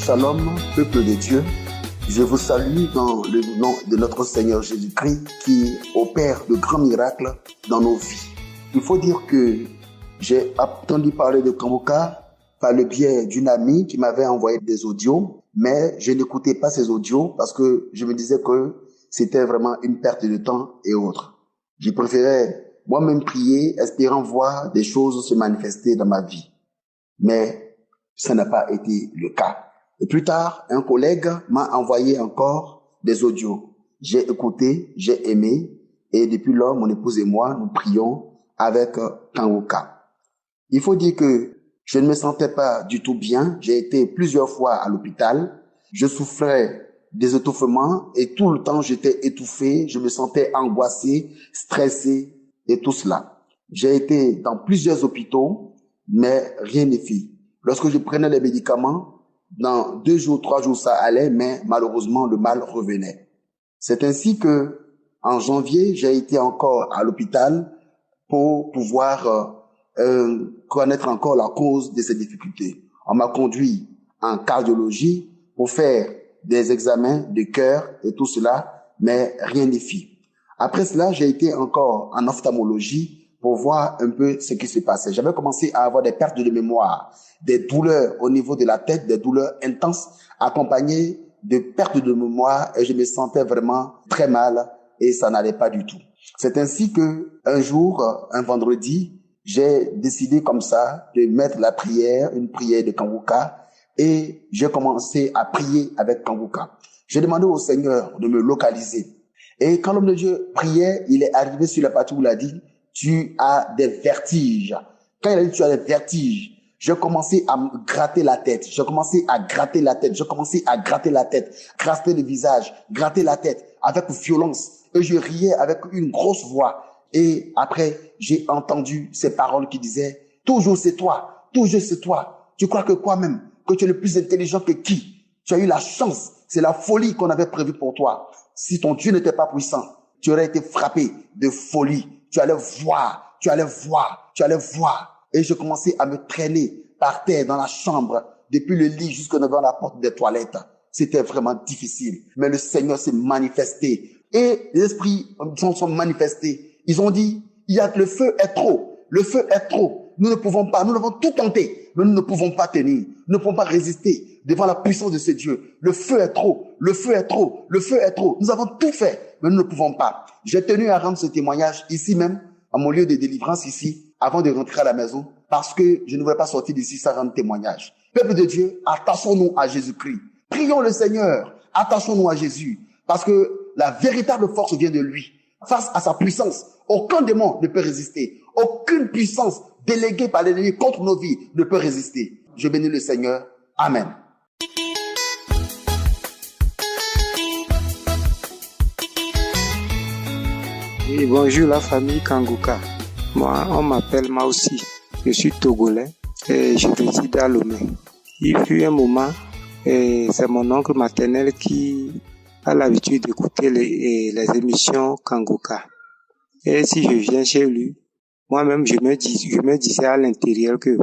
Shalom, peuple de Dieu. Je vous salue dans le nom de notre Seigneur Jésus-Christ qui opère de grands miracles dans nos vies. Il faut dire que j'ai entendu parler de Kangoka par le biais d'une amie qui m'avait envoyé des audios, mais je n'écoutais pas ces audios parce que je me disais que c'était vraiment une perte de temps et autres. Je préférais moi-même prier, espérant voir des choses se manifester dans ma vie. Mais ça n'a pas été le cas. Et plus tard, un collègue m'a envoyé encore des audios. J'ai écouté, j'ai aimé, et depuis lors, mon épouse et moi, nous prions avec Kangoka. Il faut dire que je ne me sentais pas du tout bien. J'ai été plusieurs fois à l'hôpital. Je souffrais des étouffements et tout le temps, j'étais étouffé. Je me sentais angoissé, stressé et tout cela. J'ai été dans plusieurs hôpitaux, mais rien n'est fait. Lorsque je prenais les médicaments, dans 2 jours, 3 jours, ça allait, mais malheureusement, le mal revenait. C'est ainsi que, en janvier, j'ai été encore à l'hôpital pour pouvoir connaître encore la cause de ces difficultés. On m'a conduit en cardiologie pour faire des examens de cœur et tout cela, mais rien n'est fait. Après cela, j'ai été encore en ophtalmologie pour voir un peu ce qui se passait. J'avais commencé à avoir des pertes de mémoire, des douleurs au niveau de la tête, des douleurs intenses, accompagnées de pertes de mémoire, et je me sentais vraiment très mal et ça n'allait pas du tout. C'est ainsi que un jour, un vendredi, j'ai décidé comme ça de mettre la prière, une prière de Kangoka, et j'ai commencé à prier avec Kangoka. J'ai demandé au Seigneur de me localiser. Et quand l'homme de Dieu priait, il est arrivé sur la partie où il a dit, tu as des vertiges. Quand il a dit tu as des vertiges, j'ai commencé à me gratter la tête. J'ai commencé à gratter la tête. J'ai commencé à gratter la tête, gratter le visage, gratter la tête avec violence. Et je riais avec une grosse voix. Et après, j'ai entendu ces paroles qui disaient, toujours c'est toi, toujours c'est toi. Tu crois que quoi même? Que tu es le plus intelligent que qui? Tu as eu la chance. C'est la folie qu'on avait prévue pour toi. Si ton Dieu n'était pas puissant, tu aurais été frappé de folie. Tu allais voir, tu allais voir, tu allais voir. Et je commençais à me traîner par terre dans la chambre, depuis le lit jusqu'au devant la porte des toilettes. C'était vraiment difficile. Mais le Seigneur s'est manifesté. Et les esprits sont manifestés. Ils ont dit, le feu est trop. Le feu est trop. Nous ne pouvons pas, nous avons tout tenté, mais nous ne pouvons pas tenir. Nous ne pouvons pas résister devant la puissance de ce Dieu. Le feu est trop, le feu est trop, le feu est trop. Nous avons tout fait, mais nous ne pouvons pas. J'ai tenu à rendre ce témoignage ici même, à mon lieu de délivrance ici, avant de rentrer à la maison, parce que je ne voulais pas sortir d'ici sans rendre témoignage. Peuple de Dieu, attachons-nous à Jésus-Christ. Prions le Seigneur, attachons-nous à Jésus, parce que la véritable force vient de lui. Face à sa puissance, aucun démon ne peut résister. Aucune puissance déléguée par l'ennemi contre nos vies ne peut résister. Je bénis le Seigneur. Amen. Oui, bonjour la famille Kangoka. Moi, on m'appelle Maussi. Je suis togolais et je réside à Lomé. Il fut un moment, c'est mon oncle maternel qui a l'habitude d'écouter les émissions Kangoka. Et si je viens chez lui, moi-même, je me disais à l'intérieur que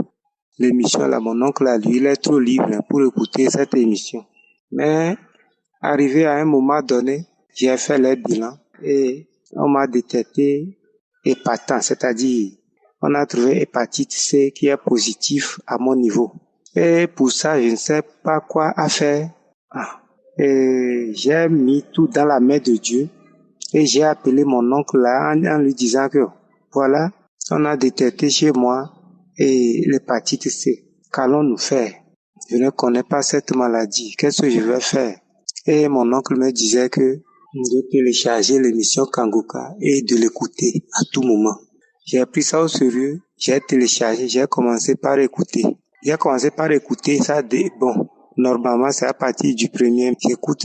l'émission là, mon oncle là, lui, il est trop libre pour écouter cette émission. Mais, arrivé à un moment donné, j'ai fait le bilan et on m'a détecté hépatant, c'est-à-dire, on a trouvé hépatite C qui est positif à mon niveau. Et pour ça, je ne sais pas quoi à faire. Et j'ai mis tout dans la main de Dieu et j'ai appelé mon oncle là en lui disant que, voilà, on a détecté chez moi et l'hépatite C. Qu'allons-nous faire? Je ne connais pas cette maladie. Qu'est-ce que je vais faire? Et mon oncle me disait que de télécharger l'émission Kangoka et de l'écouter à tout moment. J'ai pris ça au sérieux, j'ai téléchargé, j'ai commencé par écouter. Ça, bon, normalement c'est à partir du premier.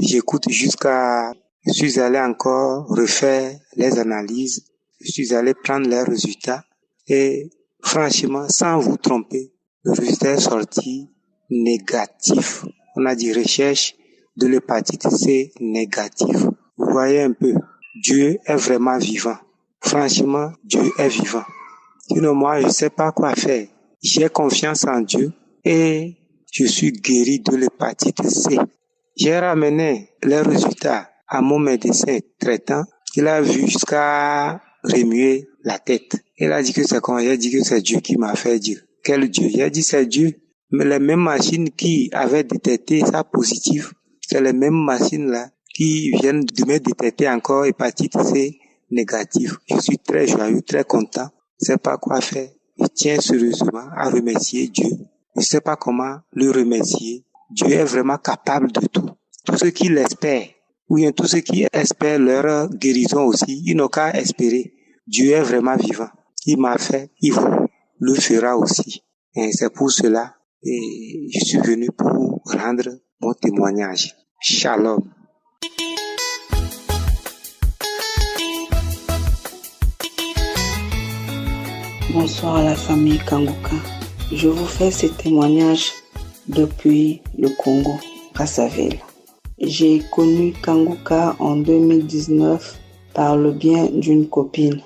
J'écoute jusqu'à... Je suis allé encore refaire les analyses, je suis allé prendre les résultats et franchement, sans vous tromper, le résultat est sorti négatif. On a dit recherche de l'hépatite C négative. Vous voyez un peu, Dieu est vraiment vivant. Franchement, Dieu est vivant. Sinon, moi, je sais pas quoi faire. J'ai confiance en Dieu et je suis guéri de l'hépatite C. J'ai ramené les résultats à mon médecin traitant. Il a vu jusqu'à remuer la tête. Il a dit que c'est comment? J'ai dit que c'est Dieu qui m'a fait dire. Quel Dieu? J'ai dit c'est Dieu. Mais les mêmes machines qui avaient détecté ça positif, c'est les mêmes machines-là qui viennent de me détecter encore hépatite C négative. Je suis très joyeux, très content. Je sais pas quoi faire. Je tiens sérieusement à remercier Dieu. Je sais pas comment le remercier. Dieu est vraiment capable de tout. Tous ceux qui l'espèrent, ou bien tous ceux qui espèrent leur guérison aussi, ils n'ont qu'à espérer. Dieu est vraiment vivant. Il m'a fait, il vous le fera aussi. Et c'est pour cela que je suis venu pour rendre mon témoignage. Shalom. Bonsoir à la famille Kanguka. Je vous fais ce témoignage depuis le Congo, Brazzaville. J'ai connu Kanguka en 2019 par le bien d'une copine.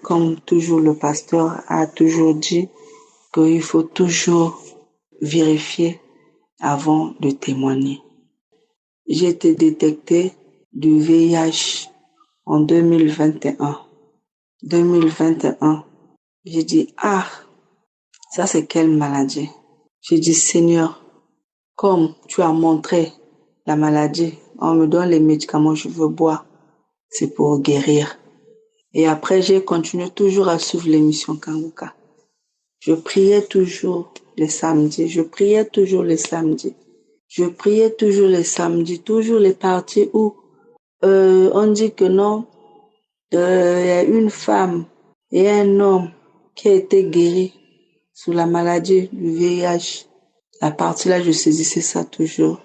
Comme toujours, le pasteur a toujours dit qu'il faut toujours vérifier avant de témoigner. J'ai été détectée du VIH en 2021. 2021. J'ai dit, ça c'est quelle maladie? J'ai dit, Seigneur, comme tu as montré la maladie, on me donne les médicaments, je veux boire, c'est pour guérir. Et après, j'ai continué toujours à suivre l'émission Kanguka. Je priais toujours les samedis, toujours les parties où on dit que non, il y a une femme et un homme qui a été guéri sous la maladie du VIH. La partie là, je saisissais ça toujours.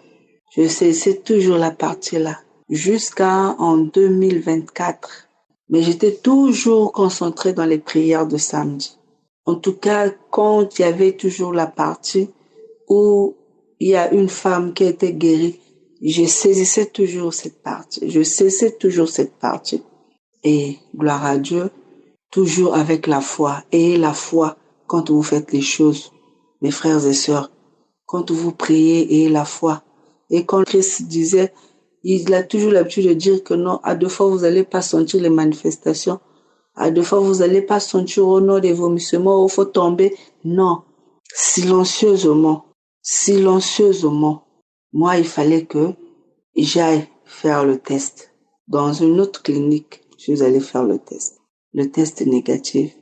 Je saisissais toujours la partie là. Jusqu'en 2024. Mais j'étais toujours concentrée dans les prières de samedi. En tout cas, quand il y avait toujours la partie où il y a une femme qui a été guérie, je saisissais toujours cette partie. Et gloire à Dieu, toujours avec la foi. Ayez la foi quand vous faites les choses, mes frères et sœurs. Quand vous priez, ayez la foi. Et quand Christ disait, il a toujours l'habitude de dire que non, à 2 fois vous n'allez pas sentir les manifestations. À 2 fois vous n'allez pas sentir au nom des vomissements, il faut tomber. Non, silencieusement. Moi, il fallait que j'aille faire le test. Dans une autre clinique, je suis allée faire le test négatif.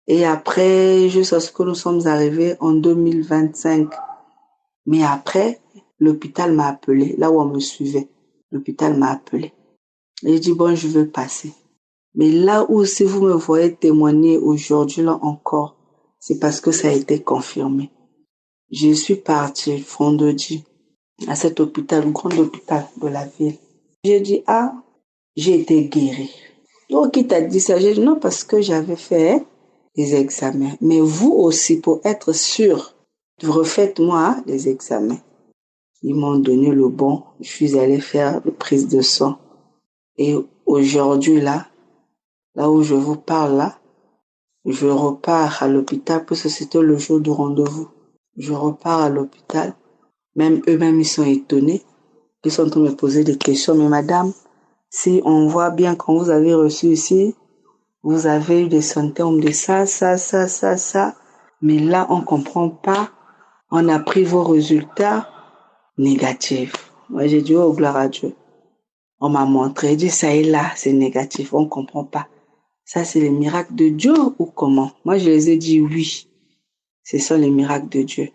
Et après, jusqu'à ce que nous sommes arrivés en 2025. Mais après, l'hôpital m'a appelé, là où on me suivait. L'hôpital m'a appelé. Et j'ai dit, bon, je veux passer. Mais là où, si vous me voyez témoigner aujourd'hui, là encore, c'est parce que ça a été confirmé. Je suis partie vendredi à cet hôpital, le grand hôpital de la ville. J'ai dit, j'ai été guérie. Donc, qui t'a dit ça? J'ai dit, non, parce que j'avais fait des examens. Mais vous aussi, pour être sûr, refaites-moi les examens. Ils m'ont donné le bon. Je suis allée faire une prise de sang. Et aujourd'hui, là où je vous parle, là, je repars à l'hôpital parce que c'était le jour du rendez-vous. Je repars à l'hôpital. Même eux-mêmes, ils sont étonnés. Ils sont en train de me poser des questions. Mais madame, si on voit bien quand vous avez reçu ici, vous avez eu des symptômes de ça. Mais là, on comprend pas. On a pris vos résultats négatifs. Moi, j'ai dit, oh, gloire à Dieu. On m'a montré, dit, ça et là, c'est négatif. On comprend pas. Ça, c'est les miracles de Dieu ou comment? Moi, je les ai dit oui. Ce sont les miracles de Dieu.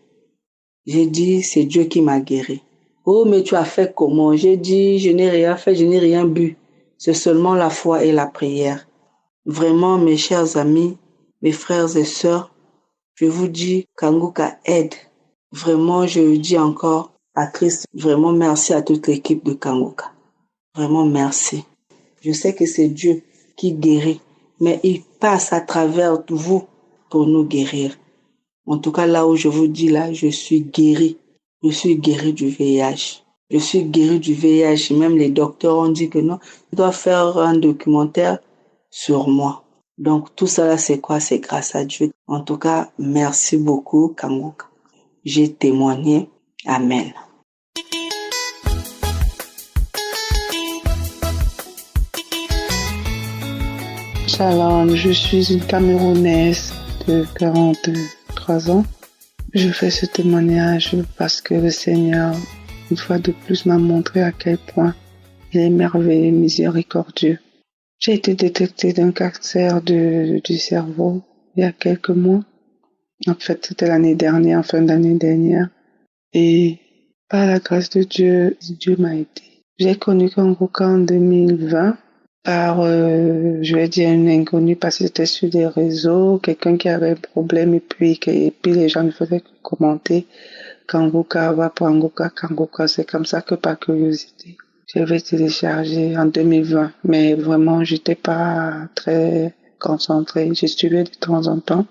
J'ai dit, c'est Dieu qui m'a guéri. Oh, mais tu as fait comment? J'ai dit, je n'ai rien fait, je n'ai rien bu. C'est seulement la foi et la prière. Vraiment, mes chers amis, mes frères et sœurs, je vous dis, Kanguka aide. Vraiment, je dis encore à Christ, vraiment merci à toute l'équipe de Kanguka. Vraiment merci. Je sais que c'est Dieu qui guérit, mais il passe à travers vous pour nous guérir. En tout cas, là où je vous dis, là, je suis guéri. Je suis guéri du VIH. Je suis guéri du VIH. Même les docteurs ont dit que non, je dois faire un documentaire sur moi. Donc, tout ça là, c'est quoi? C'est grâce à Dieu. En tout cas, merci beaucoup, Kanguka. j'ai témoigné. Amen. Shalom, je suis une Camerounaise de 43 ans. Je fais ce témoignage parce que le Seigneur, une fois de plus, m'a montré à quel point il est merveilleux et miséricordieux. J'ai été détectée d'un cancer du cerveau il y a quelques mois. En fait, c'était l'année dernière, en fin d'année dernière. Et par la grâce de Dieu, Dieu m'a aidé. J'ai connu Kangoka en 2020 par, je vais dire, une inconnue parce que c'était sur les réseaux, quelqu'un qui avait un problème et puis les gens ne faisaient que commenter Kangoka, va pour Kangoka. C'est comme ça que par curiosité, j'avais téléchargé en 2020, mais vraiment, j'étais pas très concentrée. Je suivais de temps en temps.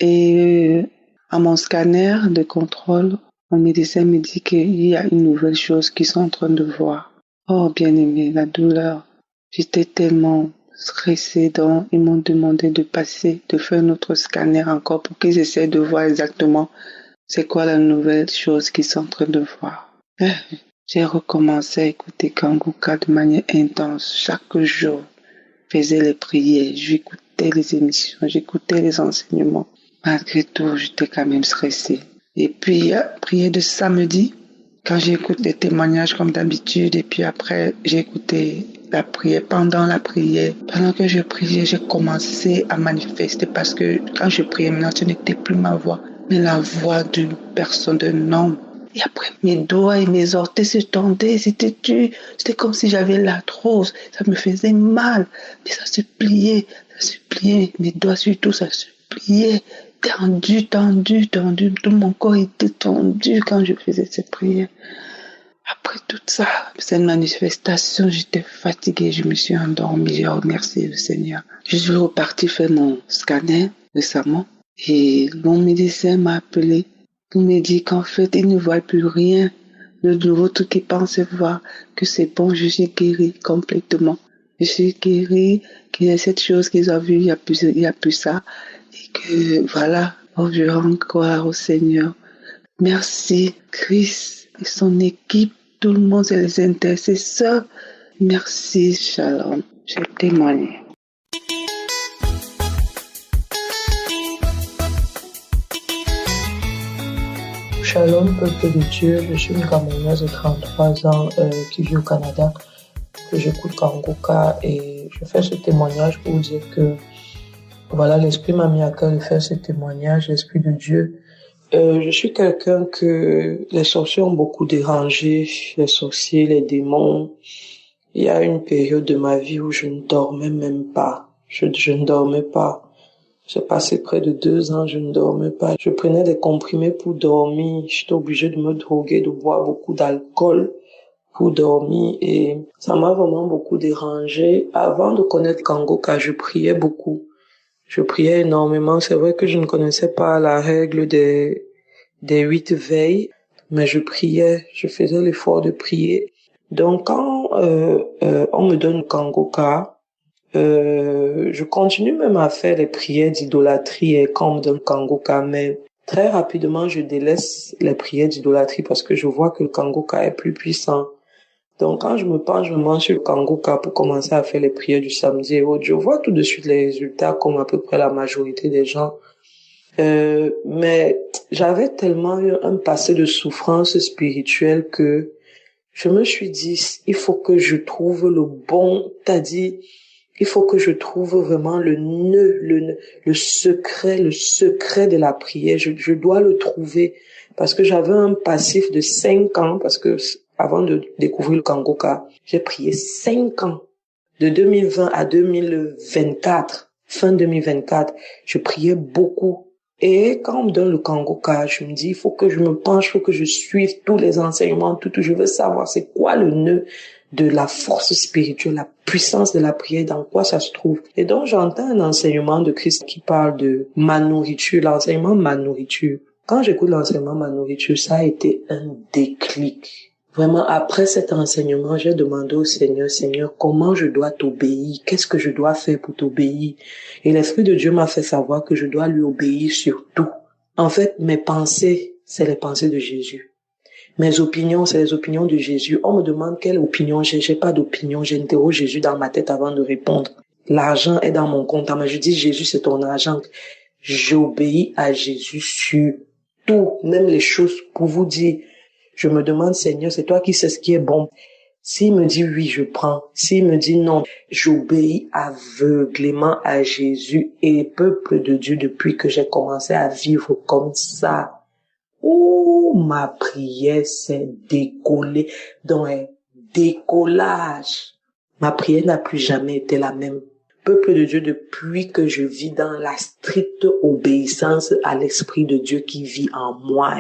Et à mon scanner de contrôle, mon médecin me dit qu'il y a une nouvelle chose qu'ils sont en train de voir. Oh, bien-aimé, la douleur. J'étais tellement stressée, donc ils m'ont demandé de faire un autre scanner encore pour qu'ils essaient de voir exactement c'est quoi la nouvelle chose qu'ils sont en train de voir. J'ai recommencé à écouter Kangoka de manière intense chaque jour. Je faisais les prières, j'écoutais les émissions, j'écoutais les enseignements. Malgré tout, j'étais quand même stressée. Et puis, prière de samedi, quand j'écoute les témoignages comme d'habitude, et puis après, j'ai écouté la prière. Pendant que je priais, j'ai commencé à manifester parce que quand je priais, maintenant, ce n'était plus ma voix, mais la voix d'une personne, d'un homme. Et après, mes doigts et mes orteils se tendaient, c'était comme si j'avais l'arthrose. Ça me faisait mal, mais ça se pliait. Mes doigts surtout, ça se pliait. Tendu. Tout mon corps était tendu quand je faisais cette prière. Après tout ça, cette manifestation, j'étais fatiguée, je me suis endormie, j'ai remercié le Seigneur. Je suis repartie faire mon scanner récemment et mon médecin m'a appelé pour me dire qu'en fait, il ne voit plus rien. Le nouveau truc qu'il pense voir que c'est bon, je suis guérie complètement. Je suis guérie, qu'il y a cette chose qu'ils ont vue, il y a plus ça. Et que voilà, je rends gloire au Seigneur. Merci, Christ et son équipe, tout le monde et les intercesseurs. Merci, Shalom. J'ai témoigné. Shalom, peuple de Dieu, je suis une Camerounaise de 33 ans qui vit au Canada. J'écoute Kangoka et je fais ce témoignage pour vous dire que voilà, l'Esprit m'a mis à cœur de faire ce témoignage, l'Esprit de Dieu. Je suis quelqu'un que les sorciers ont beaucoup dérangé, les sorciers, les démons. Il y a une période de ma vie où je ne dormais même pas. Je ne dormais pas. J'ai passé près de 2 ans, je ne dormais pas. Je prenais des comprimés pour dormir. J'étais obligée de me droguer, de boire beaucoup d'alcool pour dormir et ça m'a vraiment beaucoup dérangé. Avant de connaître Kangoka, je priais beaucoup. Je priais énormément. C'est vrai que je ne connaissais pas la règle des 8 veilles, mais je priais, je faisais l'effort de prier. Donc quand on me donne Kangoka, je continue même à faire les prières d'idolâtrie et quand on me donne Kangoka, mais très rapidement je délaisse les prières d'idolâtrie parce que je vois que le Kangoka est plus puissant. Donc quand je me penche vraiment sur le Kangoka pour commencer à faire les prières du samedi et autres, je vois tout de suite les résultats comme à peu près la majorité des gens. Mais j'avais tellement eu un passé de souffrance spirituelle que je me suis dit, il faut que je trouve le bon, c'est-à-dire, il faut que je trouve vraiment le secret de la prière. Je dois le trouver parce que j'avais un passif de 5 ans parce que avant de découvrir le Kangoka, j'ai prié 5 ans. De 2020 à 2024, fin 2024, je priais beaucoup. Et quand on me donne le Kangoka, je me dis, il faut que je me penche, il faut que je suive tous les enseignements, tout. Je veux savoir c'est quoi le nœud de la force spirituelle, la puissance de la prière, dans quoi ça se trouve. Et donc, j'entends un enseignement de Christ qui parle de ma nourriture, l'enseignement ma nourriture. Quand j'écoute l'enseignement ma nourriture, ça a été un déclic. Vraiment, après cet enseignement, j'ai demandé au Seigneur, Seigneur, comment je dois t'obéir? Qu'est-ce que je dois faire pour t'obéir? Et l'Esprit de Dieu m'a fait savoir que je dois lui obéir sur tout. En fait, mes pensées, c'est les pensées de Jésus. Mes opinions, c'est les opinions de Jésus. On me demande quelle opinion j'ai. J'ai pas d'opinion. J'interroge Jésus dans ma tête avant de répondre. L'argent est dans mon compte. Mais je dis, Jésus, c'est ton argent. J'obéis à Jésus sur tout, même les choses pour vous dire. Je me demande, Seigneur, c'est toi qui sais ce qui est bon. S'il me dit oui, je prends. S'il me dit non, j'obéis aveuglément à Jésus. Et peuple de Dieu, depuis que j'ai commencé à vivre comme ça, ma prière s'est décollée dans un décollage. Ma prière n'a plus jamais été la même. Peuple de Dieu, depuis que je vis dans la stricte obéissance à l'Esprit de Dieu qui vit en moi,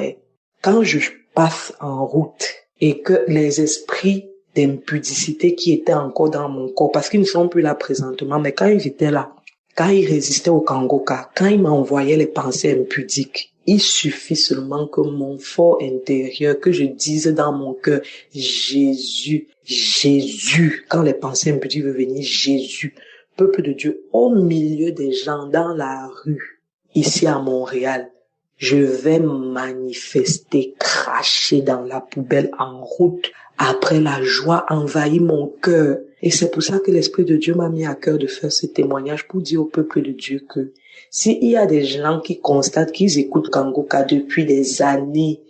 quand je passe en route et que les esprits d'impudicité qui étaient encore dans mon corps, parce qu'ils ne sont plus là présentement, mais quand ils étaient là, quand ils résistaient au Kangoka, quand ils m'envoyaient les pensées impudiques, il suffit seulement que mon fort intérieur, que je dise dans mon cœur, Jésus, Jésus, quand les pensées impudiques veulent venir, Jésus, peuple de Dieu, au milieu des gens, dans la rue, ici à Montréal, je vais manifester, cracher dans la poubelle en route. Après, la joie envahit mon cœur. Et c'est pour ça que l'Esprit de Dieu m'a mis à cœur de faire ce témoignage pour dire au peuple de Dieu que s'il y a des gens qui constatent qu'ils écoutent Kangoka depuis des années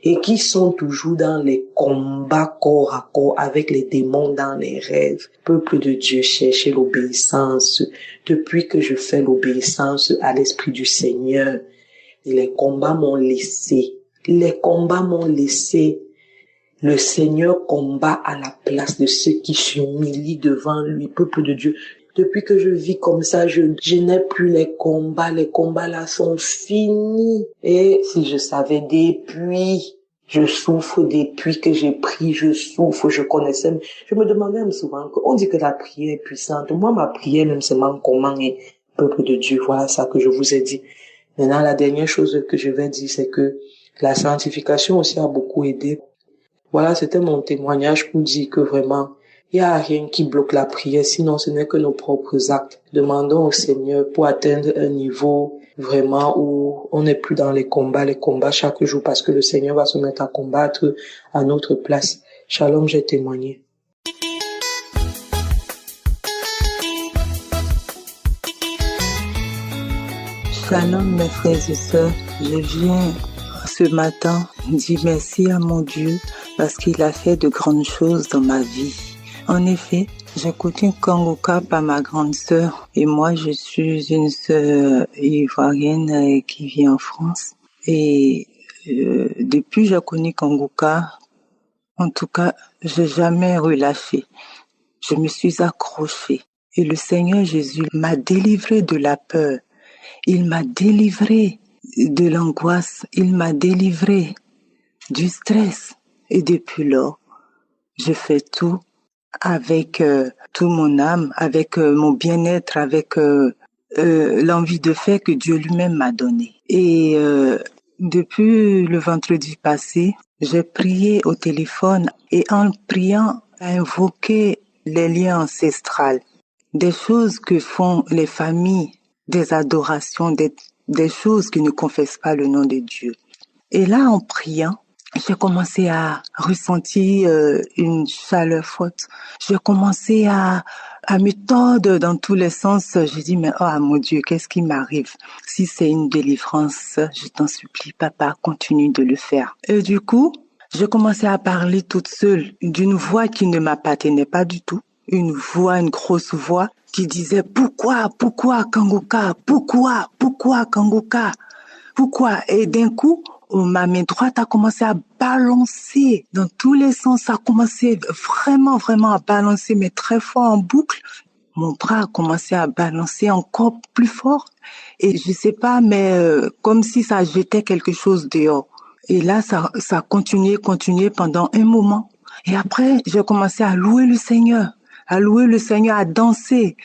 et qui sont toujours dans les combats corps à corps avec les démons dans les rêves, peuple de Dieu, cherchez l'obéissance. Depuis que je fais l'obéissance à l'Esprit du Seigneur, les combats m'ont laissé. Les combats m'ont laissé. Le Seigneur combat à la place de ceux qui s'humilient devant lui, peuple de Dieu. Depuis que je vis comme ça, je n'ai plus les combats. Les combats là sont finis. Et si je savais depuis, je souffre depuis que j'ai pris, je souffre, je connaissais. Je me demandais même souvent, on dit que la prière est puissante. Moi, ma prière, même seulement comment est, peuple de Dieu. Voilà ça que je vous ai dit. Maintenant, la dernière chose que je vais dire, c'est que la sanctification aussi a beaucoup aidé. Voilà, c'était mon témoignage pour dire que vraiment, il n'y a rien qui bloque la prière, sinon ce n'est que nos propres actes. Demandons au Seigneur pour atteindre un niveau vraiment où on n'est plus dans les combats chaque jour, parce que le Seigneur va se mettre à combattre à notre place. Shalom, j'ai témoigné. Shalom mes frères et sœurs, je viens ce matin dire merci à mon Dieu parce qu'il a fait de grandes choses dans ma vie. En effet, j'écoute une Kangoka par ma grande sœur et moi je suis une sœur ivoirienne qui vit en France. Et depuis que j'ai connu Kangoka, en tout cas, j'ai jamais relâché. Je me suis accrochée et le Seigneur Jésus m'a délivré de la peur. Il m'a délivré de l'angoisse, il m'a délivré du stress. Et depuis lors, je fais tout avec tout mon âme, avec mon bien-être, avec l'envie de faire que Dieu lui-même m'a donné. Et depuis le vendredi passé, j'ai prié au téléphone et en priant, j'ai invoqué les liens ancestrales, des choses que font les familles, des adorations, des choses qui ne confessent pas le nom de Dieu. Et là, en priant, j'ai commencé à ressentir une chaleur forte. J'ai commencé à me tordre dans tous les sens. J'ai dit, mais oh mon Dieu, qu'est-ce qui m'arrive? Si c'est une délivrance, je t'en supplie, papa, continue de le faire. Et du coup, j'ai commencé à parler toute seule d'une voix qui ne m'appartenait pas du tout. Une grosse voix qui disait pourquoi Kangoka, pourquoi Kangoka, pourquoi? Et d'un coup, ma main droite a commencé à balancer dans tous les sens, ça a commencé vraiment à balancer, mais très fort en boucle. Mon bras a commencé à balancer encore plus fort et je sais pas, mais comme si ça jetait quelque chose dehors. Et là, ça continuait pendant un moment. Et après, j'ai commencé à louer le Seigneur, à danser.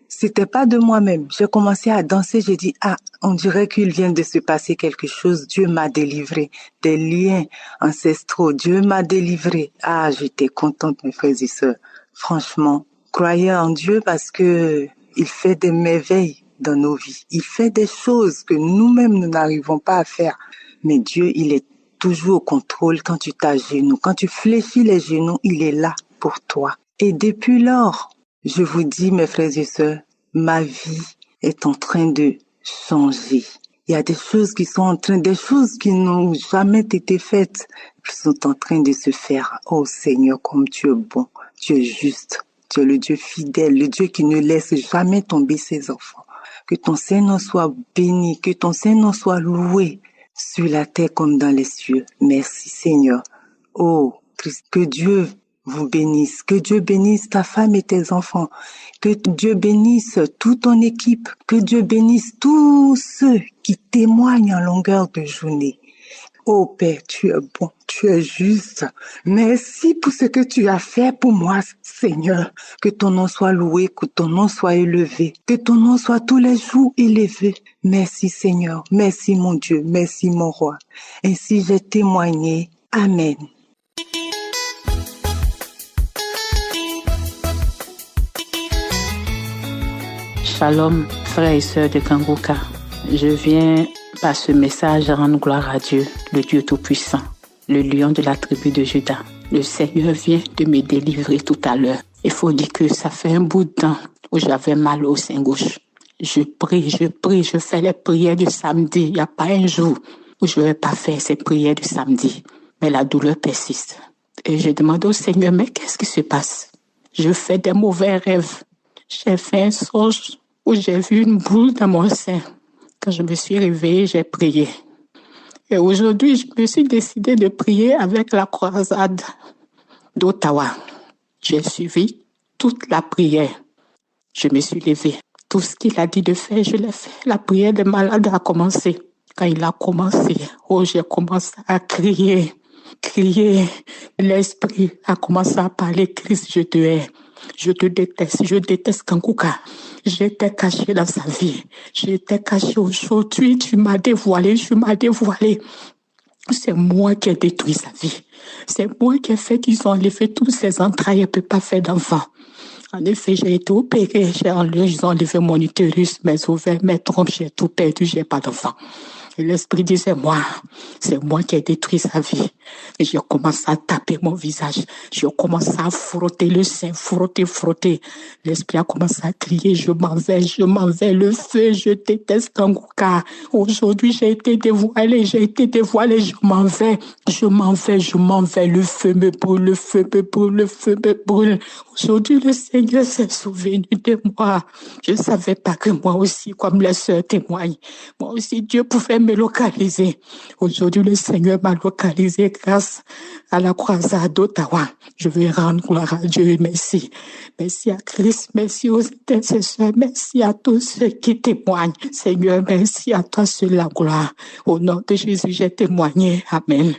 C'était pas de moi-même. J'ai commencé à danser. J'ai dit, on dirait qu'il vient de se passer quelque chose. Dieu m'a délivré des liens ancestraux. Dieu m'a délivré. J'étais contente, mes frères et sœurs. Franchement, croyez en Dieu parce que il fait des merveilles dans nos vies. Il fait des choses que nous-mêmes, nous n'arrivons pas à faire. Mais Dieu, il est toujours au contrôle quand tu t'agenouilles. Quand tu fléchis les genoux, il est là pour toi. Et depuis lors, je vous dis, mes frères et sœurs, ma vie est en train de changer. Il y a des choses des choses qui n'ont jamais été faites, qui sont en train de se faire. Oh Seigneur, comme tu es bon, tu es juste, tu es le Dieu fidèle, le Dieu qui ne laisse jamais tomber ses enfants. Que ton Saint-Nom soit béni, que ton Saint-Nom soit loué sur la terre comme dans les cieux. Merci Seigneur. Oh Christ, que Dieu vous bénisse, que Dieu bénisse ta femme et tes enfants, que Dieu bénisse toute ton équipe, que Dieu bénisse tous ceux qui témoignent en longueur de journée. Oh Père, tu es bon, tu es juste. Merci pour ce que tu as fait pour moi, Seigneur. Que ton nom soit loué, que ton nom soit élevé, que ton nom soit tous les jours élevé. Merci Seigneur, merci mon Dieu, merci mon roi. Ainsi j'ai témoigné. Amen. Shalom, frères et sœurs de Kanguka. Je viens par ce message rendre gloire à Dieu, le Dieu Tout-Puissant, le lion de la tribu de Juda. Le Seigneur vient de me délivrer tout à l'heure. Il faut dire que ça fait un bout de temps où j'avais mal au sein gauche. Je prie, je fais les prières du samedi. Il n'y a pas un jour où je ne vais pas faire ces prières du samedi. Mais la douleur persiste. Et je demande au Seigneur, mais qu'est-ce qui se passe? Je fais des mauvais rêves. J'ai fait un songe où j'ai vu une boule dans mon sein. Quand je me suis réveillée, j'ai prié. Et aujourd'hui, je me suis décidée de prier avec la croisade d'Ottawa. J'ai suivi toute la prière. Je me suis levée. Tout ce qu'il a dit de faire, je l'ai fait. La prière des malades a commencé. Quand il a commencé, j'ai commencé à crier. L'esprit a commencé à parler. Christ, je te hais. Je te déteste, je déteste Kanguka. J'étais caché dans sa vie. J'étais caché aujourd'hui. Tu m'as dévoilé. C'est moi qui ai détruit sa vie. C'est moi qui ai fait qu'ils ont enlevé tous ses entrailles. Il ne peut pas faire d'enfant. En effet, j'ai été opérée. Ils ont enlevé mon utérus, mes ovaires, mes trompes. J'ai tout perdu. J'ai pas d'enfant. Et l'esprit disait, c'est moi qui ai détruit sa vie. Et j'ai commencé à taper mon visage. J'ai commencé à frotter le sein, frotter. L'esprit a commencé à crier, je m'en vais, le feu, je déteste Kanguka. Aujourd'hui, j'ai été dévoilée, je m'en vais, le feu me brûle. Aujourd'hui, le Seigneur s'est souvenu de moi. Je ne savais pas que moi aussi, comme les sœurs témoignent, moi aussi, Dieu pouvait me localiser. Aujourd'hui, le Seigneur m'a localisé grâce à la croisade d'Ottawa. Je veux rendre gloire à Dieu. Merci. Merci à Christ. Merci aux intercesseurs. Merci à tous ceux qui témoignent. Seigneur, merci à toi seul la gloire. Au nom de Jésus, j'ai témoigné. Amen.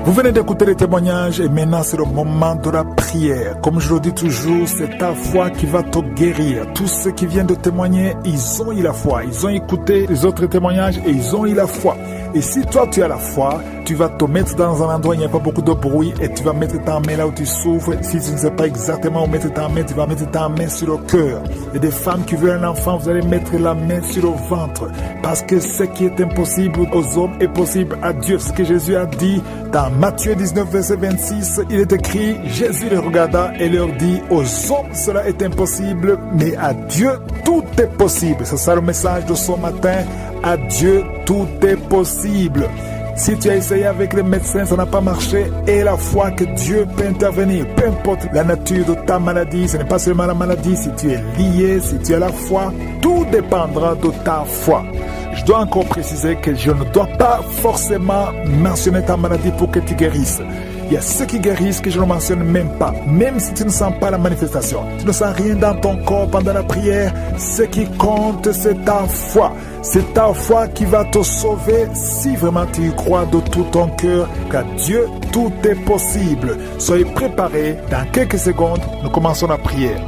Vous venez d'écouter les témoignages et maintenant c'est le moment de la prière. Comme je le dis toujours, c'est ta foi qui va te guérir. Tous ceux qui viennent de témoigner, ils ont eu la foi. Ils ont écouté les autres témoignages et ils ont eu la foi. Et si toi tu as la foi, tu vas te mettre dans un endroit où il n'y a pas beaucoup de bruit et tu vas mettre ta main là où tu souffres. Si tu ne sais pas exactement où mettre ta main, tu vas mettre ta main sur le cœur. Et des femmes qui veulent un enfant, vous allez mettre la main sur le ventre. Parce que ce qui est impossible aux hommes est possible à Dieu. Ce que Jésus a dit dans Matthieu 19, verset 26, il est écrit, Jésus les regarda et leur dit, aux hommes cela est impossible, mais à Dieu tout est possible. C'est ça le message de ce matin. À Dieu tout est possible. Si tu as essayé avec les médecins, ça n'a pas marché, et la foi que Dieu peut intervenir, peu importe la nature de ta maladie, ce n'est pas seulement la maladie, si tu es lié, si tu as la foi, tout dépendra de ta foi. Je dois encore préciser que je ne dois pas forcément mentionner ta maladie pour que tu guérisses. Il y a ceux qui guérissent que je ne mentionne même pas. Même si tu ne sens pas la manifestation, tu ne sens rien dans ton corps pendant la prière, ce qui compte, c'est ta foi. C'est ta foi qui va te sauver si vraiment tu y crois de tout ton cœur qu'à Dieu tout est possible. Soyez préparés, dans quelques secondes, nous commençons la prière.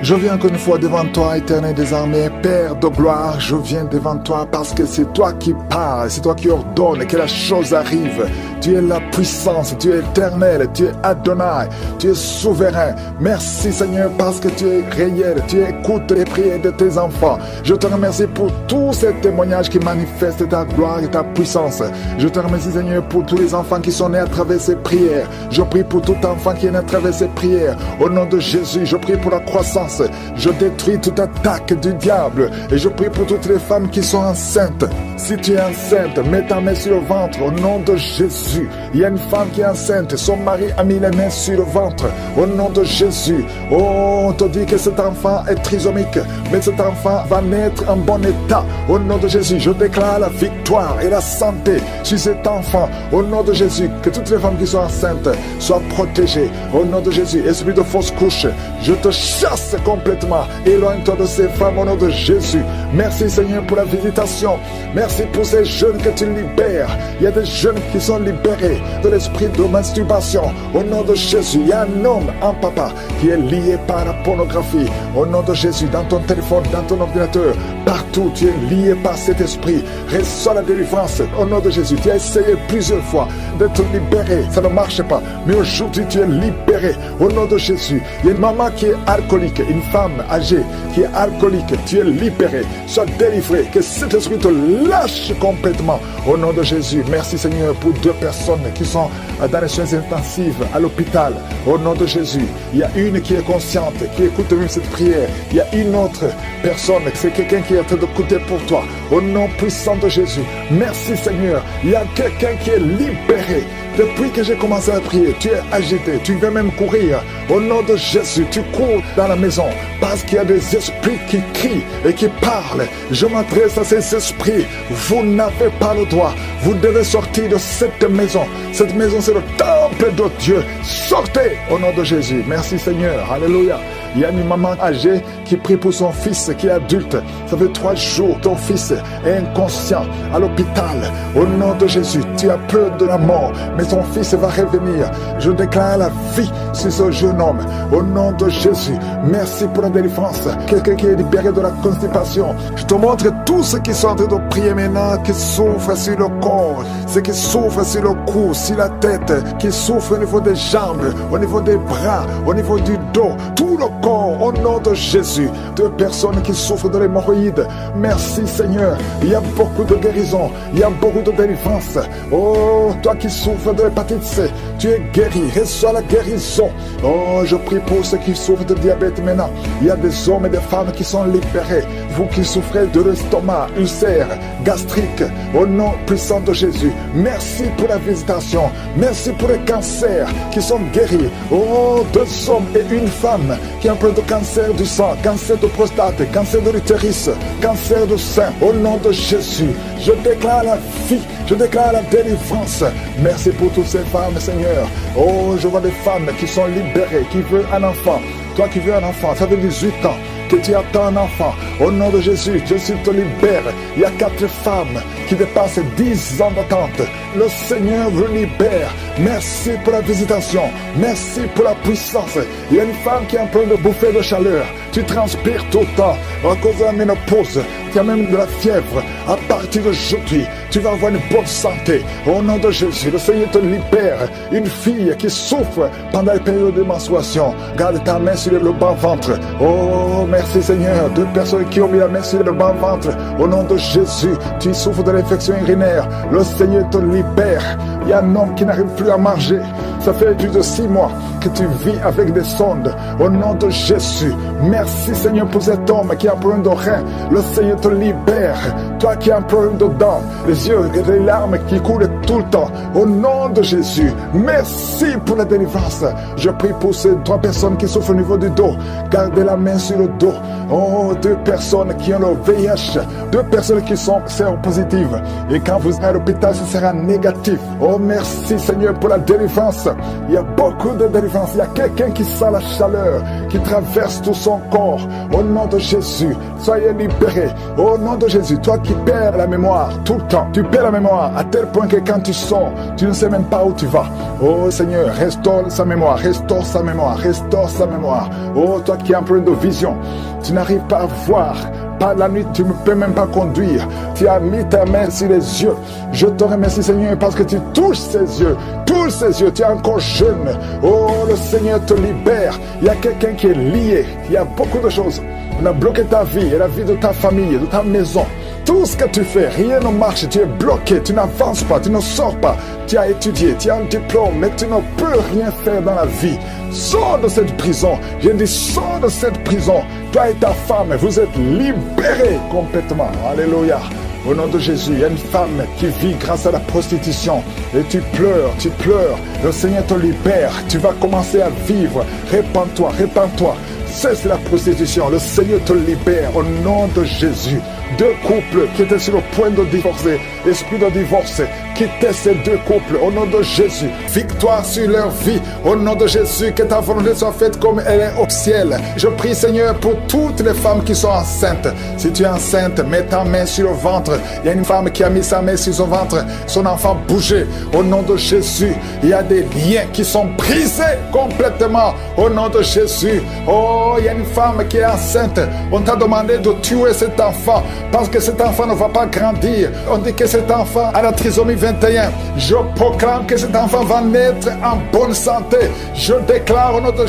Je viens encore une fois devant toi, éternel des armées, Père de gloire, je viens devant toi parce que c'est toi qui parles, c'est toi qui ordonnes que la chose arrive. Tu es la puissance, tu es éternel, tu es Adonai, tu es souverain. Merci Seigneur parce que tu es réel, tu écoutes les prières de tes enfants. Je te remercie pour tous ces témoignages qui manifestent ta gloire et ta puissance. Je te remercie Seigneur pour tous les enfants qui sont nés à travers ces prières. Je prie pour tout enfant qui est né à travers ces prières. Au nom de Jésus, je prie pour la croissance. Je détruis toute attaque du diable. Et je prie pour toutes les femmes qui sont enceintes. Si tu es enceinte, mets ta main sur le ventre. Au nom de Jésus. Il y a une femme qui est enceinte. Son mari a mis les mains sur le ventre. Au nom de Jésus. Oh, on te dit que cet enfant est trisomique. Mais cet enfant va naître en bon état. Au nom de Jésus, je déclare la victoire et la santé sur cet enfant. Au nom de Jésus, que toutes les femmes qui sont enceintes soient protégées. Au nom de Jésus, esprit de fausse couche, je te chasse complètement. Éloigne-toi de ces femmes au nom de Jésus. Merci Seigneur pour la visitation. Merci pour ces jeunes que tu libères. Il y a des jeunes qui sont libérés de l'esprit de masturbation. Au nom de Jésus, il y a un homme, un papa qui est lié par la pornographie. Au nom de Jésus, dans ton téléphone, dans ton ordinateur, partout tu es lié par cet esprit. Reçois la délivrance. Au nom de Jésus, tu as essayé plusieurs fois d'être libéré. Ça ne marche pas. Mais aujourd'hui, tu es libéré. Au nom de Jésus, il y a une maman qui est alcoolique, une femme âgée qui est alcoolique. Tu es libéré. Sois délivré. Que cet esprit te lâche complètement. Au nom de Jésus, merci Seigneur pour 2 personnes qui sont dans les soins intensifs à l'hôpital. Au nom de Jésus, il y a une qui est consciente, qui écoute même cette prière. Il y a une autre personne, c'est quelqu'un qui est en train d'écouter pour toi. Au nom puissant de Jésus, merci Seigneur. Il y a quelqu'un qui est libéré. Depuis que j'ai commencé à prier, tu es agité, tu veux même courir. Au nom de Jésus, tu cours dans la maison parce qu'il y a des esprits qui crient et qui parlent. Je m'adresse à ces esprits. Vous n'avez pas le droit. Vous devez sortir de cette maison. Cette maison, c'est le temple de Dieu. Sortez au nom de Jésus. Merci Seigneur. Alléluia. Il y a une maman âgée qui prie pour son fils qui est adulte. Ça fait 3 jours, ton fils est inconscient à l'hôpital. Au nom de Jésus, tu as peur de la mort, mais ton fils va revenir. Je déclare la vie sur ce jeune homme. Au nom de Jésus, merci pour la délivrance. Quelqu'un qui est libéré de la constipation. Je te montre tous ceux qui sont en train de prier maintenant, qui souffrent sur le corps, ceux qui souffrent sur le cou, sur la tête, qui souffrent au niveau des jambes, au niveau des bras, au niveau du dos, tout le corps, au nom de Jésus. 2 personnes qui souffrent de l'hémorroïde. Merci Seigneur. Il y a beaucoup de guérison. Il y a beaucoup de délivrance. Oh, toi qui souffres de l'hépatite C, tu es guéri. Reçois la guérison. Oh, je prie pour ceux qui souffrent de diabète maintenant. Il y a des hommes et des femmes qui sont libérés. Vous qui souffrez de l'estomac, ulcère, gastrique, au nom puissant de Jésus. Merci pour la visitation. Merci pour les cancers qui sont guéris. Oh, 2 hommes et une femme qui ont un peu de cancer du sang, cancer de prostate, cancer de l'utérus, cancer du sein. Au nom de Jésus, je déclare la vie, je déclare la délivrance. Merci pour toutes ces femmes, Seigneur. Oh, je vois des femmes qui sont libérées, qui veulent un enfant. Toi qui veux un enfant, ça fait 18 ans que tu attends un enfant. Au nom de Jésus, Jésus te libère. Il y a 4 femmes qui dépassent 10 ans d'attente. Le Seigneur vous libère. Merci pour la visitation. Merci pour la puissance. Il y a une femme qui est en train de bouffer de chaleur. Tu transpires tout le temps à cause de la ménopause. Tu as même de la fièvre. À partir d'aujourd'hui, tu vas avoir une bonne santé. Au nom de Jésus, le Seigneur te libère. Une fille qui souffre pendant les périodes de menstruation, garde ta main sur le bas-ventre. Oh, merci Seigneur. 2 personnes qui ont mis la main sur le bas-ventre. Au nom de Jésus, tu souffres de l'infection urinaire. Le Seigneur te libère. Il y a un homme qui n'arrive plus à manger. Ça fait plus de 6 mois que tu vis avec des sondes. Au nom de Jésus, merci Seigneur pour cet homme qui a un problème de rein. Le Seigneur te libère. Toi qui as un problème de dents, les yeux et les larmes qui coulent tout le temps. Au nom de Jésus, merci pour la délivrance. Je prie pour ces 3 personnes qui souffrent au niveau du dos. Gardez la main sur le dos. Oh, 2 personnes qui ont le VIH. 2 personnes qui sont séropositives. Et quand vous êtes à l'hôpital, ce sera négatif. Oh, Oh, merci Seigneur pour la délivrance. Il y a beaucoup de délivrance. Il y a quelqu'un qui sent la chaleur, qui traverse tout son corps. Au nom de Jésus, soyez libérés. Au nom de Jésus, toi qui perds la mémoire tout le temps, tu perds la mémoire à tel point que quand tu sors, tu ne sais même pas où tu vas. Oh Seigneur, restaure sa mémoire, restaure sa mémoire, restaure sa mémoire. Oh, toi qui as un problème de vision, tu n'arrives pas à voir. Par la nuit, tu ne peux même pas conduire. Tu as mis ta main sur les yeux. Je te remercie, Seigneur, parce que tu touches ses yeux. Touche ses yeux. Tu es encore jeune. Oh, le Seigneur te libère. Il y a quelqu'un qui est lié. Il y a beaucoup de choses. On a bloqué ta vie et la vie de ta famille, de ta maison. Tout ce que tu fais, rien ne marche. Tu es bloqué. Tu n'avances pas. Tu ne sors pas. Tu as étudié. Tu as un diplôme. Mais tu ne peux rien faire dans la vie. Sors de cette prison. Je dis, sors de cette prison. Toi et ta femme, vous êtes libérés complètement. Alléluia. Au nom de Jésus, il y a une femme qui vit grâce à la prostitution. Et tu pleures. Le Seigneur te libère. Tu vas commencer à vivre. Répands-toi, répands-toi. Cesse la prostitution. Le Seigneur te libère au nom de Jésus. Deux couples qui étaient sur le point de divorcer, esprit de divorce, quittez ces deux couples au nom de Jésus. Victoire sur leur vie au nom de Jésus. Que ta volonté soit faite comme elle est au ciel. Je prie Seigneur pour toutes les femmes qui sont enceintes. Si tu es enceinte, mets ta main sur le ventre. Il y a une femme qui a mis sa main sur son ventre. Son enfant bougeait au nom de Jésus. Il y a des liens qui sont brisés complètement au nom de Jésus. Oh, il y a une femme qui est enceinte. On t'a demandé de tuer cet enfant parce que cet enfant ne va pas grandir. On dit que cet enfant a la trisomie 21. Je proclame que cet enfant va naître en bonne santé. Je déclare au nom de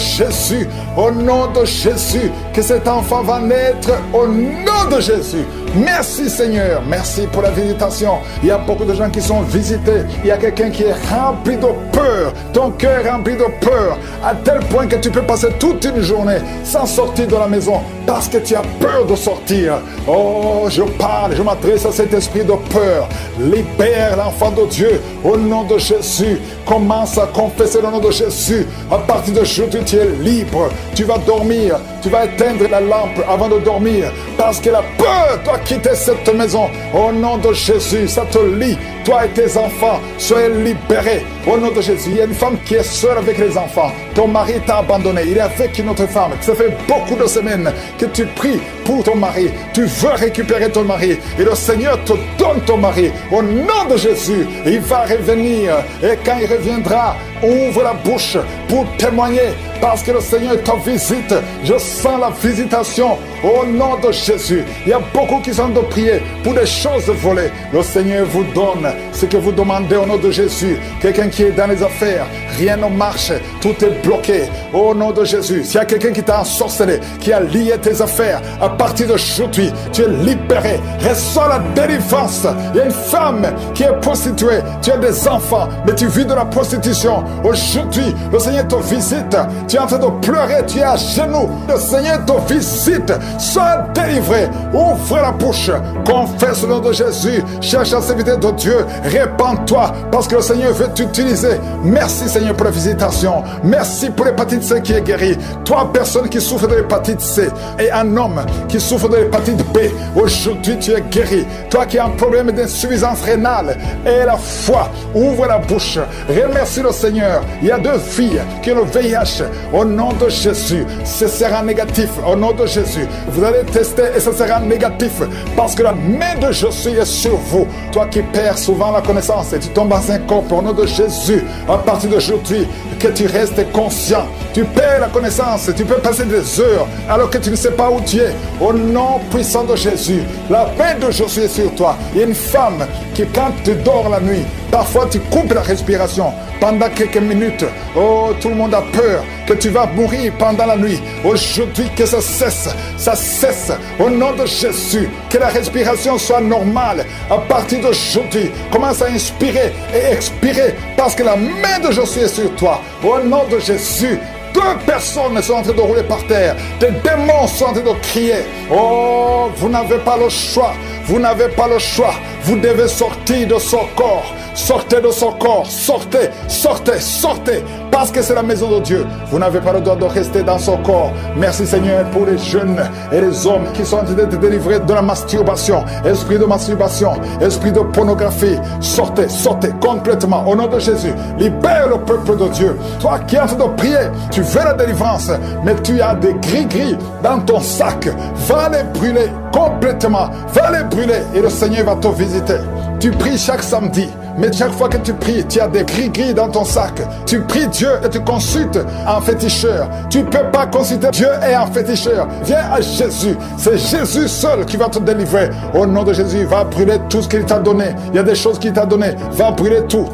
Jésus, que cet enfant va naître au nom de Jésus. Merci Seigneur, merci pour la visitation. Il y a beaucoup de gens qui sont visités. Il y a quelqu'un qui est rempli de peur. Ton cœur est rempli de peur à tel point que tu peux passer toute une journée sans sortir de la maison parce que tu as peur de sortir. Oh, je parle, je m'adresse à cet esprit de peur. Libère l'enfant de Dieu au nom de Jésus. Commence à confesser le nom de Jésus. À partir d'aujourd'hui, tu es libre. Tu vas dormir. Tu vas éteindre la lampe avant de dormir parce que la peur doit quitter cette maison. Au nom de Jésus, ça te lie. Toi et tes enfants, soyez libérés. Au nom de Jésus, il y a une femme qui est seule avec les enfants. Ton mari t'a abandonné. Il est avec une autre femme. Ça fait beaucoup de semaines que tu pries pour ton mari. Tu veux récupérer ton mari. Et le Seigneur te donne ton mari. Au nom de Jésus, il va revenir. Et quand il reviendra, ouvre la bouche pour témoigner. Parce que le Seigneur te visite. Je sens la visitation au nom de Jésus. Il y a beaucoup qui sont de prier pour des choses volées. Le Seigneur vous donne ce que vous demandez au nom de Jésus. Quelqu'un qui est dans les affaires, rien ne marche, tout est bloqué. Au nom de Jésus, s'il y a quelqu'un qui t'a ensorcelé, qui a lié tes affaires, à partir d'aujourd'hui, tu es libéré. Reçois la délivrance. Il y a une femme qui est prostituée. Tu as des enfants, mais tu vis de la prostitution. Aujourd'hui, le Seigneur te visite. Tu es en train de pleurer, tu es à genoux. Le Seigneur te visite. Sois délivré. Ouvre la bouche. Confesse le nom de Jésus. Cherche la sécurité de Dieu. Répands-toi parce que le Seigneur veut t'utiliser. Merci Seigneur pour la visitation. Merci pour l'hépatite C qui est guérie. Toi, personne qui souffre de l'hépatite C et un homme qui souffre de l'hépatite B, aujourd'hui tu es guéri. Toi qui as un problème d'insuffisance rénale et la foi, ouvre la bouche. Remercie le Seigneur. Il y a 2 filles qui ont le VIH. Au nom de Jésus, ce sera négatif. Au nom de Jésus, vous allez tester et ce sera négatif parce que la main de Jésus est sur vous. Toi qui perds souvent la connaissance et tu tombes dans un corps, au nom de Jésus, à partir d'aujourd'hui, que tu restes conscient. Tu perds la connaissance, tu peux passer des heures alors que tu ne sais pas où tu es. Au nom puissant de Jésus, la main de Jésus est sur toi. Il y a une femme qui, quand tu dors la nuit, parfois tu coupes la respiration pendant quelques minutes. Oh, tout le monde a peur que tu vas mourir pendant la nuit. Aujourd'hui, que ça cesse. Ça cesse. Au nom de Jésus, que la respiration soit normale. À partir d'aujourd'hui, commence à inspirer et expirer parce que la main de Jésus est sur toi. Au nom de Jésus, 2 personnes sont en train de rouler par terre. Des démons sont en train de crier. Oh, vous n'avez pas le choix. Vous n'avez pas le choix. Vous devez sortir de son corps. Sortez de son corps. Sortez, sortez, sortez. Parce que c'est la maison de Dieu. Vous n'avez pas le droit de rester dans son corps. Merci Seigneur pour les jeunes et les hommes qui sont en train d'être délivrés de la masturbation. Esprit de masturbation, esprit de pornographie. Sortez, sortez complètement. Au nom de Jésus, libère le peuple de Dieu. Toi qui es en train de prier, tu veux la délivrance, mais tu as des gris-gris dans ton sac. Va les brûler complètement. Va les brûler et le Seigneur va te visiter. Tu pries chaque samedi, mais chaque fois que tu pries, tu as des gris-gris dans ton sac. Tu pries Dieu et tu consultes un féticheur. Tu ne peux pas consulter Dieu et un féticheur. Viens à Jésus. C'est Jésus seul qui va te délivrer. Au nom de Jésus, va brûler tout ce qu'il t'a donné. Il y a des choses qu'il t'a donné. Va brûler tout.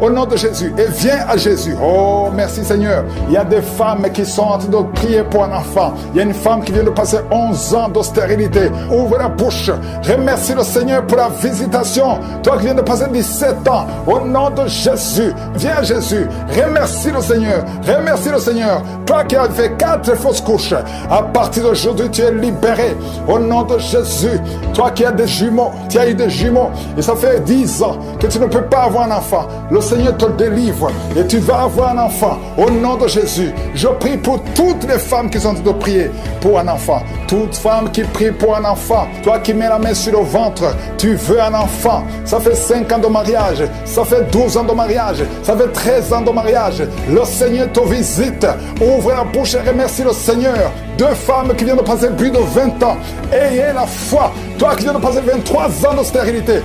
Au nom de Jésus. Et viens à Jésus. Oh, merci Seigneur. Il y a des femmes qui sont en train de prier pour un enfant. Il y a une femme qui vient de passer 11 ans de stérilité. Ouvre la bouche. Remercie le Seigneur pour la visitation. Toi qui viens de passer 17 ans. Au nom de Jésus. Viens à Jésus. Remercie le Seigneur. Remercie le Seigneur. Toi qui as fait 4 fausses couches. À partir d'aujourd'hui, tu es libéré. Au nom de Jésus. Toi qui as des jumeaux. Tu as eu des jumeaux. Et ça fait 10 ans que tu ne peux pas avoir un enfant. Le Seigneur te délivre. Et tu vas avoir un enfant. Au nom de Jésus. Je prie pour toutes les femmes qui sont en train de prier pour un enfant. Toute femme qui prie pour un enfant. Toi qui mets la main sur le ventre. Tu veux un enfant. Ça fait 5 ans de mariage. Ça fait 12 ans de mariage. Ça fait 13 ans de mariage. Le Seigneur te visite. Ouvre la bouche et remercie le Seigneur. 2 femmes qui viennent de passer plus de 20 ans. Ayez la foi. Toi qui viens de passer 23 ans de stérilité.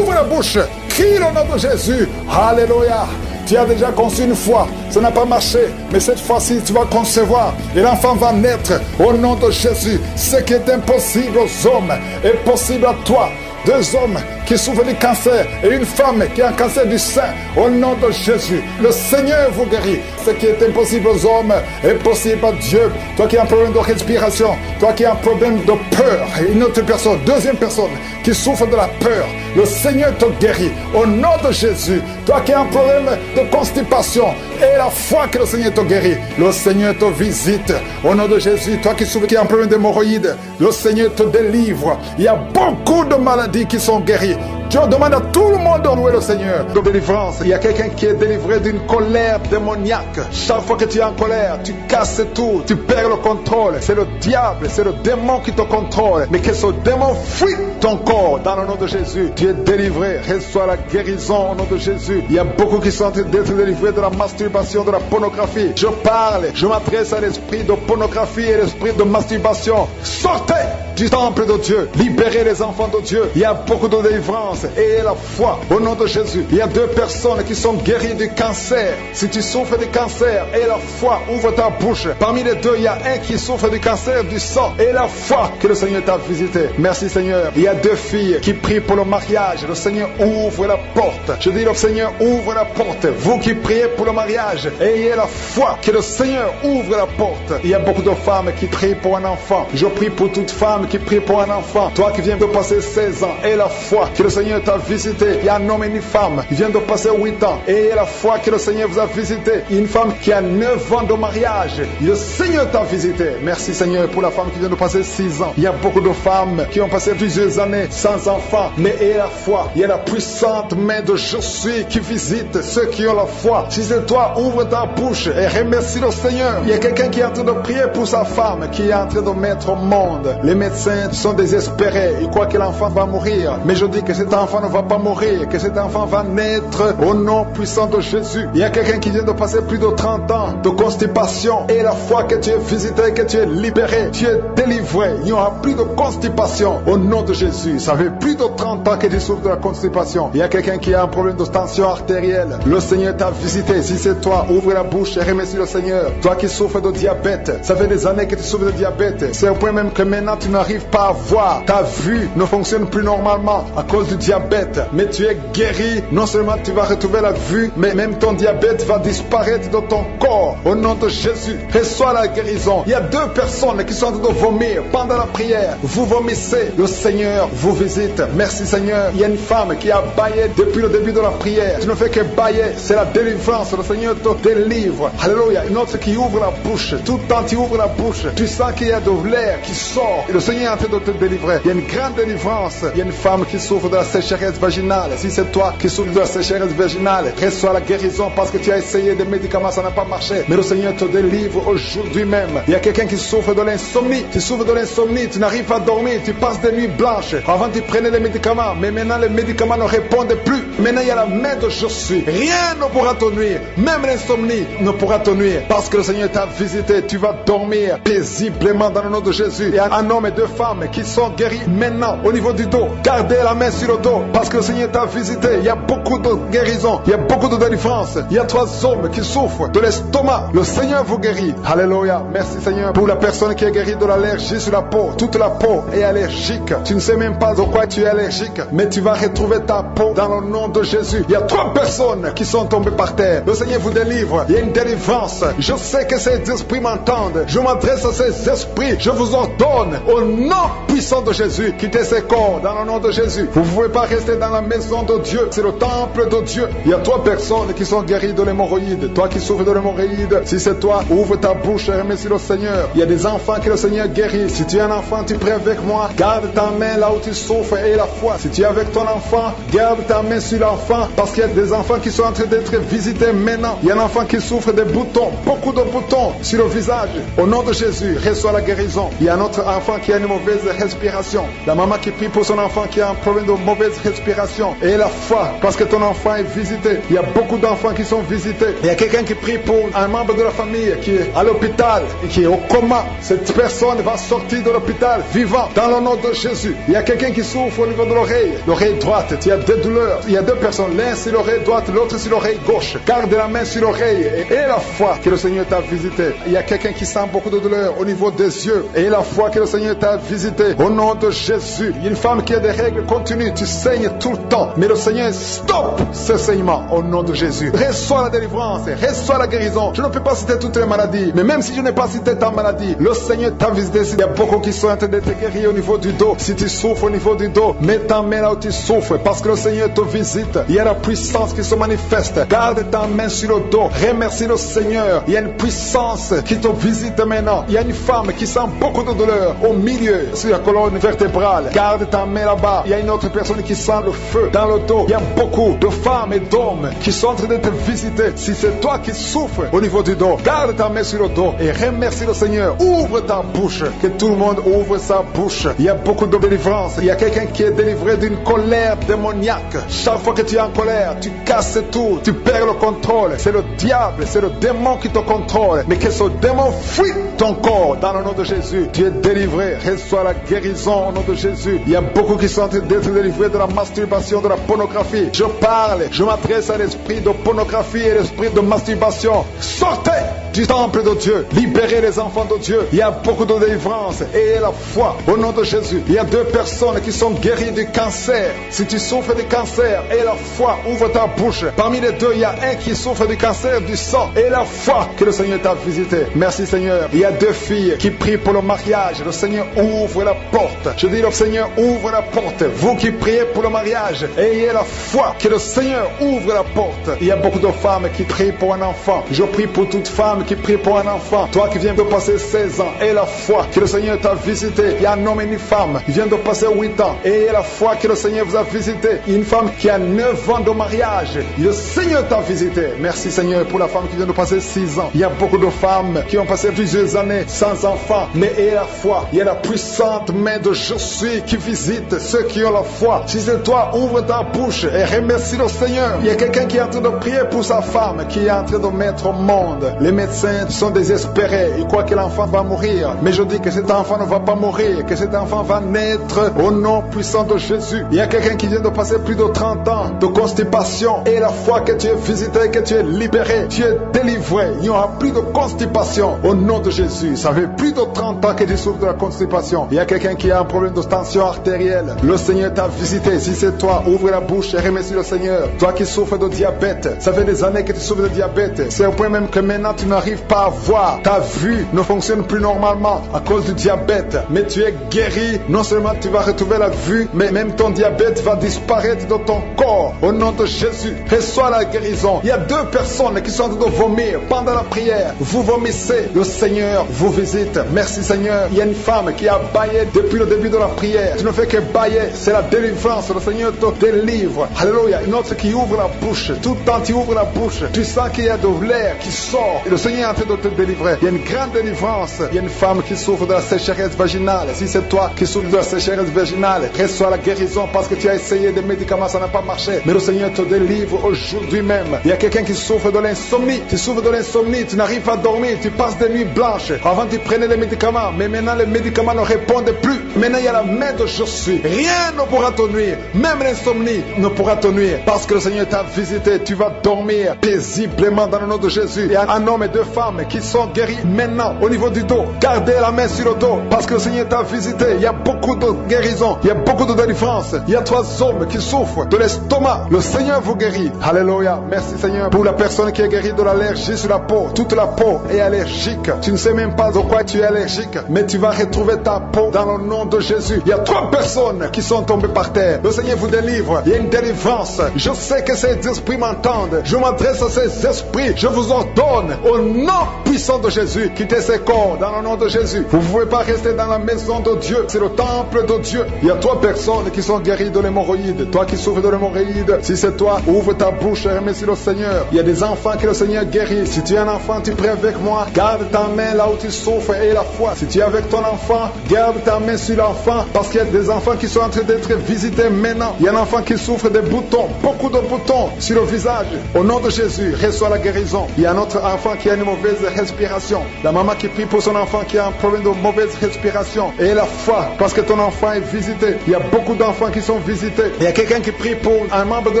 Ouvre la bouche. Crie le nom de Jésus. Alléluia. Tu as déjà conçu une fois, ça n'a pas marché, mais cette fois-ci tu vas concevoir et l'enfant va naître au nom de Jésus. Ce qui est impossible aux hommes est possible à toi. 2 hommes qui souffrent du cancer et une femme qui a un cancer du sein. Au nom de Jésus, le Seigneur vous guérit. Ce qui est impossible aux hommes est possible à Dieu. Toi qui as un problème de respiration, toi qui as un problème de peur, et une autre personne, 2e personne qui souffre de la peur, le Seigneur te guérit. Au nom de Jésus, toi qui as un problème de constipation, et la foi que le Seigneur te guérit, le Seigneur te visite. Au nom de Jésus, toi qui souffres, qui as un problème d'hémorroïdes, le Seigneur te délivre. Il y a beaucoup de maladies qui sont guéries. Dieu demande à tout le monde de louer le Seigneur. De délivrance, il y a quelqu'un qui est délivré d'une colère démoniaque. Chaque fois que tu es en colère, tu casses tout, tu perds le contrôle. C'est le diable, c'est le démon qui te contrôle. Mais que ce démon fuit ton corps dans le nom de Jésus. Tu es délivré, reçois la guérison au nom de Jésus. Il y a beaucoup qui sont en train d'être délivrés de la masturbation, de la pornographie. Je parle, je m'adresse à l'esprit de pornographie et l'esprit de masturbation. Sortez du temple de Dieu, libérez les enfants de Dieu. Il y a beaucoup de délivrance. Et la foi au nom de Jésus. Il y a 2 personnes qui sont guéries du cancer. Si tu souffres du cancer, et la foi, ouvre ta bouche. Parmi les 2, il y a un qui souffre du cancer du sang. Et la foi que le Seigneur t'a visité. Merci Seigneur. Il y a 2 filles qui prient pour le mariage. Le Seigneur ouvre la porte. Je dis le Seigneur ouvre la porte. Vous qui priez pour le mariage, ayez la foi que le Seigneur ouvre la porte. Il y a beaucoup de femmes qui prient pour un enfant. Je prie pour toute femme qui prie pour un enfant. Toi qui viens de passer 16 ans, et la foi que le Seigneur t'a visité. Il y a un homme et une femme qui viennent de passer 8 ans. Et la foi que le Seigneur vous a visité. Une femme qui a 9 ans de mariage. Le Seigneur t'a visité. Merci Seigneur pour la femme qui vient de passer 6 ans. Il y a beaucoup de femmes qui ont passé plusieurs années sans enfants. Mais ayez la foi. Il y a la puissante main de Je suis qui visite ceux qui ont la foi. Si c'est toi, ouvre ta bouche et remercie le Seigneur. Il y a quelqu'un qui est en train de prier pour sa femme, qui est en train de mettre au monde. Les médecins sont désespérés. Ils croient que l'enfant va mourir. Mais je dis que cet enfant ne va pas mourir, que cet enfant va naître au nom puissant de Jésus. Il y a quelqu'un qui vient de passer plus de 30 ans de constipation. Et la fois que tu es visité, que tu es libéré, tu es délivré. Il n'y aura plus de constipation au nom de Jésus. Ça fait plus de 30 ans que tu souffres de la constipation. Il y a quelqu'un qui a un problème de tension artérielle. Le Seigneur t'a visité. Si c'est toi, ouvre la bouche et remercie le Seigneur. Toi qui souffres de diabète, ça fait des années que tu souffres de diabète. C'est au point même que maintenant tu n'arrives pas à voir. Ta vue ne fonctionne plus normalement à cause du diabète. Mais tu es guéri. Non seulement tu vas retrouver la vue, mais même ton diabète va disparaître de ton corps. Au nom de Jésus, reçois la guérison. Il y a 2 personnes qui sont en train de vomir pendant la prière. Vous vomissez. Le Seigneur vous visite. Merci Seigneur. Il y a une femme qui a baillé depuis le début de la prière. Tu ne fais que bailler. C'est la délivrance. Le Seigneur te délivre. Alléluia. Une autre qui ouvre la bouche. Tout le temps tu ouvres la bouche. Tu sens qu'il y a de l'air qui sort. Et le Seigneur Seigneur est en train de te délivrer. Il y a une grande délivrance. Il y a une femme qui souffre de la sécheresse vaginale. Si c'est toi qui souffres de la sécheresse vaginale, reçois la guérison parce que tu as essayé des médicaments, ça n'a pas marché. Mais le Seigneur te délivre aujourd'hui même. Il y a quelqu'un qui souffre de l'insomnie. Tu souffres de l'insomnie, tu n'arrives pas à dormir, tu passes des nuits blanches. Avant tu prenais les médicaments, mais maintenant les médicaments ne répondent plus. Maintenant il y a la main de je suis. Rien ne pourra te nuire. Même l'insomnie ne pourra te nuire. Parce que le Seigneur t'a visité, tu vas dormir paisiblement dans le nom de Jésus. Il y a un homme et deux femmes qui sont guéris maintenant au niveau du dos. Gardez la main sur le dos parce que le Seigneur t'a visité. Il y a beaucoup de guérison, il y a beaucoup de délivrance. Il y a 3 hommes qui souffrent de l'estomac. Le Seigneur vous guérit. Alléluia. Merci Seigneur pour la personne qui est guérie de l'allergie sur la peau. Toute la peau est allergique. Tu ne sais même pas de quoi tu es allergique, mais tu vas retrouver ta peau dans le nom de Jésus. Il y a 3 personnes qui sont tombées par terre. Le Seigneur vous délivre. Il y a une délivrance. Je sais que ces esprits m'entendent. Je m'adresse à ces esprits. Je vous ordonne au nom puissant de Jésus, quittez ces corps dans le nom de Jésus. Vous ne pouvez pas rester dans la maison de Dieu. C'est le temple de Dieu. Il y a 3 personnes qui sont guéries de l'hémorroïde. Toi qui souffres de l'hémorroïde, si c'est toi, ouvre ta bouche et remercie le Seigneur. Il y a des enfants que le Seigneur guérit. Si tu es un enfant, tu pries avec moi. Garde ta main là où tu souffres et la foi. Si tu es avec ton enfant, garde ta main sur l'enfant parce qu'il y a des enfants qui sont en train d'être visités maintenant. Il y a un enfant qui souffre des boutons, beaucoup de boutons sur le visage. Au nom de Jésus, reçois la guérison. Il y a un autre enfant qui a une mauvaise respiration. La maman qui prie pour son enfant qui a un problème de mauvaise respiration. Et la foi, parce que ton enfant est visité. Il y a beaucoup d'enfants qui sont visités. Il y a quelqu'un qui prie pour un membre de la famille qui est à l'hôpital et qui est au coma. Cette personne va sortir de l'hôpital vivant dans le nom de Jésus. Il y a quelqu'un qui souffre au niveau de l'oreille droite. Il y a des douleurs. Il y a 2 personnes, l'un sur l'oreille droite, l'autre sur l'oreille gauche. Garde la main sur l'oreille et la foi que le Seigneur t'a visité. Il y a quelqu'un qui sent beaucoup de douleur au niveau des yeux et la foi que le Seigneur t'a visité. Au nom de Jésus. Il y a une femme qui a des règles continues. Tu saignes tout le temps. Mais le Seigneur stoppe ce saignement au nom de Jésus. Reçois la délivrance, reçois la guérison. Je ne peux pas citer toutes les maladies, mais même si je n'ai pas cité ta maladie, le Seigneur t'a visité. Il y a beaucoup qui sont en train d'être guéris au niveau du dos. Si tu souffres au niveau du dos, mets ta main là où tu souffres parce que le Seigneur te visite. Il y a la puissance qui se manifeste. Garde ta main sur le dos. Remercie le Seigneur. Il y a une puissance qui te visite maintenant. Il y a une femme qui sent beaucoup de douleur au milieu, sur la colonne vertébrale. Garde ta main là-bas. Il y a une autre personne qui sent le feu dans le dos. Il y a beaucoup de femmes et d'hommes qui sont en train de te visiter. Si c'est toi qui souffres au niveau du dos, garde ta main sur le dos et remercie le Seigneur. Ouvre ta bouche. Que tout le monde ouvre sa bouche. Il y a beaucoup de délivrance. Il y a quelqu'un qui est délivré d'une colère démoniaque. Chaque fois que tu es en colère, tu casses tout. Tu perds le contrôle. C'est le diable, c'est le démon qui te contrôle. Mais que ce démon fuit ton corps dans le nom de Jésus. Tu es délivré. Reçois la guérison au nom de Jésus. Il y a beaucoup qui sont en train d'être délivrés de la masturbation, de la pornographie. Je parle, je m'adresse à l'esprit de pornographie et l'esprit de masturbation. Sortez du temple de Dieu. Libérez les enfants de Dieu. Il y a beaucoup de délivrance. Et la foi au nom de Jésus. Il y a 2 personnes qui sont guéries du cancer. Si tu souffres du cancer, et la foi, ouvre ta bouche. Parmi les 2, il y a un qui souffre du cancer du sang. Et la foi que le Seigneur t'a visité. Merci Seigneur. Il y a 2 filles qui prient pour le mariage. Le Seigneur ouvre la porte. Je dis le Seigneur ouvre la porte. Vous qui priez pour le mariage, ayez la foi que le Seigneur ouvre la porte. Il y a beaucoup de femmes qui prient pour un enfant. Je prie pour toute femme qui prie pour un enfant. Toi qui viens de passer 16 ans, aie la foi que le Seigneur t'a visité. Il y a un homme et une femme qui viennent de passer 8 ans. Ayez la foi que le Seigneur vous a visité. Une femme qui a 9 ans de mariage. Le Seigneur t'a visité. Merci Seigneur pour la femme qui vient de passer 6 ans. Il y a beaucoup de femmes qui ont passé plusieurs années sans enfants. Mais ayez la foi. Il y a la puissante main de je suis qui visite ceux qui ont la foi. Si c'est toi, ouvre ta bouche et remercie le Seigneur. Il y a quelqu'un qui est en train de prier pour sa femme qui est en train de mettre au monde. Les médecins sont désespérés. Ils croient que l'enfant va mourir. Mais je dis que cet enfant ne va pas mourir. Que cet enfant va naître au nom puissant de Jésus. Il y a quelqu'un qui vient de passer plus de 30 ans de constipation. Et la foi que tu es visité, que tu es libéré, tu es délivré. Il n'y aura plus de constipation au nom de Jésus. Ça fait plus de 30 ans que tu souffres de la constipation. Il y a quelqu'un qui a un problème de tension artérielle. Le Seigneur t'a visité. Si c'est toi, ouvre la bouche et remercie le Seigneur. Toi qui souffres de diabète, ça fait des années que tu souffres de diabète. C'est au point même que maintenant tu n'as n'arrives pas à voir, ta vue ne fonctionne plus normalement à cause du diabète, mais tu es guéri. Non seulement tu vas retrouver la vue, mais même ton diabète va disparaître de ton corps. Au nom de Jésus, reçois la guérison. Il y a 2 personnes qui sont en train de vomir pendant la prière. Vous vomissez, le Seigneur vous visite. Merci Seigneur. Il y a une femme qui a baillé depuis le début de la prière. Tu ne fais que bailler, c'est la délivrance. Le Seigneur te délivre. Alléluia. Une autre qui ouvre la bouche. Tout le temps tu ouvres la bouche, tu sens qu'il y a de l'air qui sort. Et le Seigneur est en train de te délivrer. Il y a une grande délivrance. Il y a une femme qui souffre de la sécheresse vaginale. Si c'est toi qui souffres de la sécheresse vaginale, reçois la guérison parce que tu as essayé des médicaments, ça n'a pas marché. Mais le Seigneur te délivre aujourd'hui même. Il y a quelqu'un qui souffre de l'insomnie. Tu souffres de l'insomnie, tu n'arrives pas à dormir, tu passes des nuits blanches. Avant tu prenais les médicaments, mais maintenant les médicaments ne répondent plus. Maintenant il y a la main de je suis. Rien ne pourra te nuire. Même l'insomnie ne pourra te nuire parce que le Seigneur t'a visité. Tu vas dormir paisiblement dans le nom de Jésus. Il y a un homme et 2 femmes qui sont guéris maintenant au niveau du dos. Gardez la main sur le dos parce que le Seigneur t'a visité. Il y a beaucoup de guérison, il y a beaucoup de délivrance. Il y a 3 hommes qui souffrent de l'estomac. Le Seigneur vous guérit. Alléluia. Merci Seigneur pour la personne qui est guérie de l'allergie sur la peau. Toute la peau est allergique. Tu ne sais même pas de quoi tu es allergique, mais tu vas retrouver ta peau dans le nom de Jésus. Il y a 3 personnes qui sont tombées par terre. Le Seigneur vous délivre. Il y a une délivrance. Je sais que ces esprits m'entendent. Je m'adresse à ces esprits. Je vous ordonne au nom puissant de Jésus, quittez ces corps dans le nom de Jésus. Vous ne pouvez pas rester dans la maison de Dieu. C'est le temple de Dieu. Il y a 3 personnes qui sont guéries de l'hémorroïde. Toi qui souffres de l'hémorroïde, si c'est toi, ouvre ta bouche et remercie le Seigneur. Il y a des enfants que le Seigneur guérit. Si tu es un enfant, tu pries avec moi. Garde ta main là où tu souffres et la foi. Si tu es avec ton enfant, garde ta main sur l'enfant parce qu'il y a des enfants qui sont en train d'être visités maintenant. Il y a un enfant qui souffre des boutons, beaucoup de boutons sur le visage. Au nom de Jésus, reçois la guérison. Il y a un autre enfant qui a une mauvaise respiration. La maman qui prie pour son enfant qui a un problème de mauvaise respiration. Et la foi, parce que ton enfant est visité. Il y a beaucoup d'enfants qui sont visités. Il y a quelqu'un qui prie pour un membre de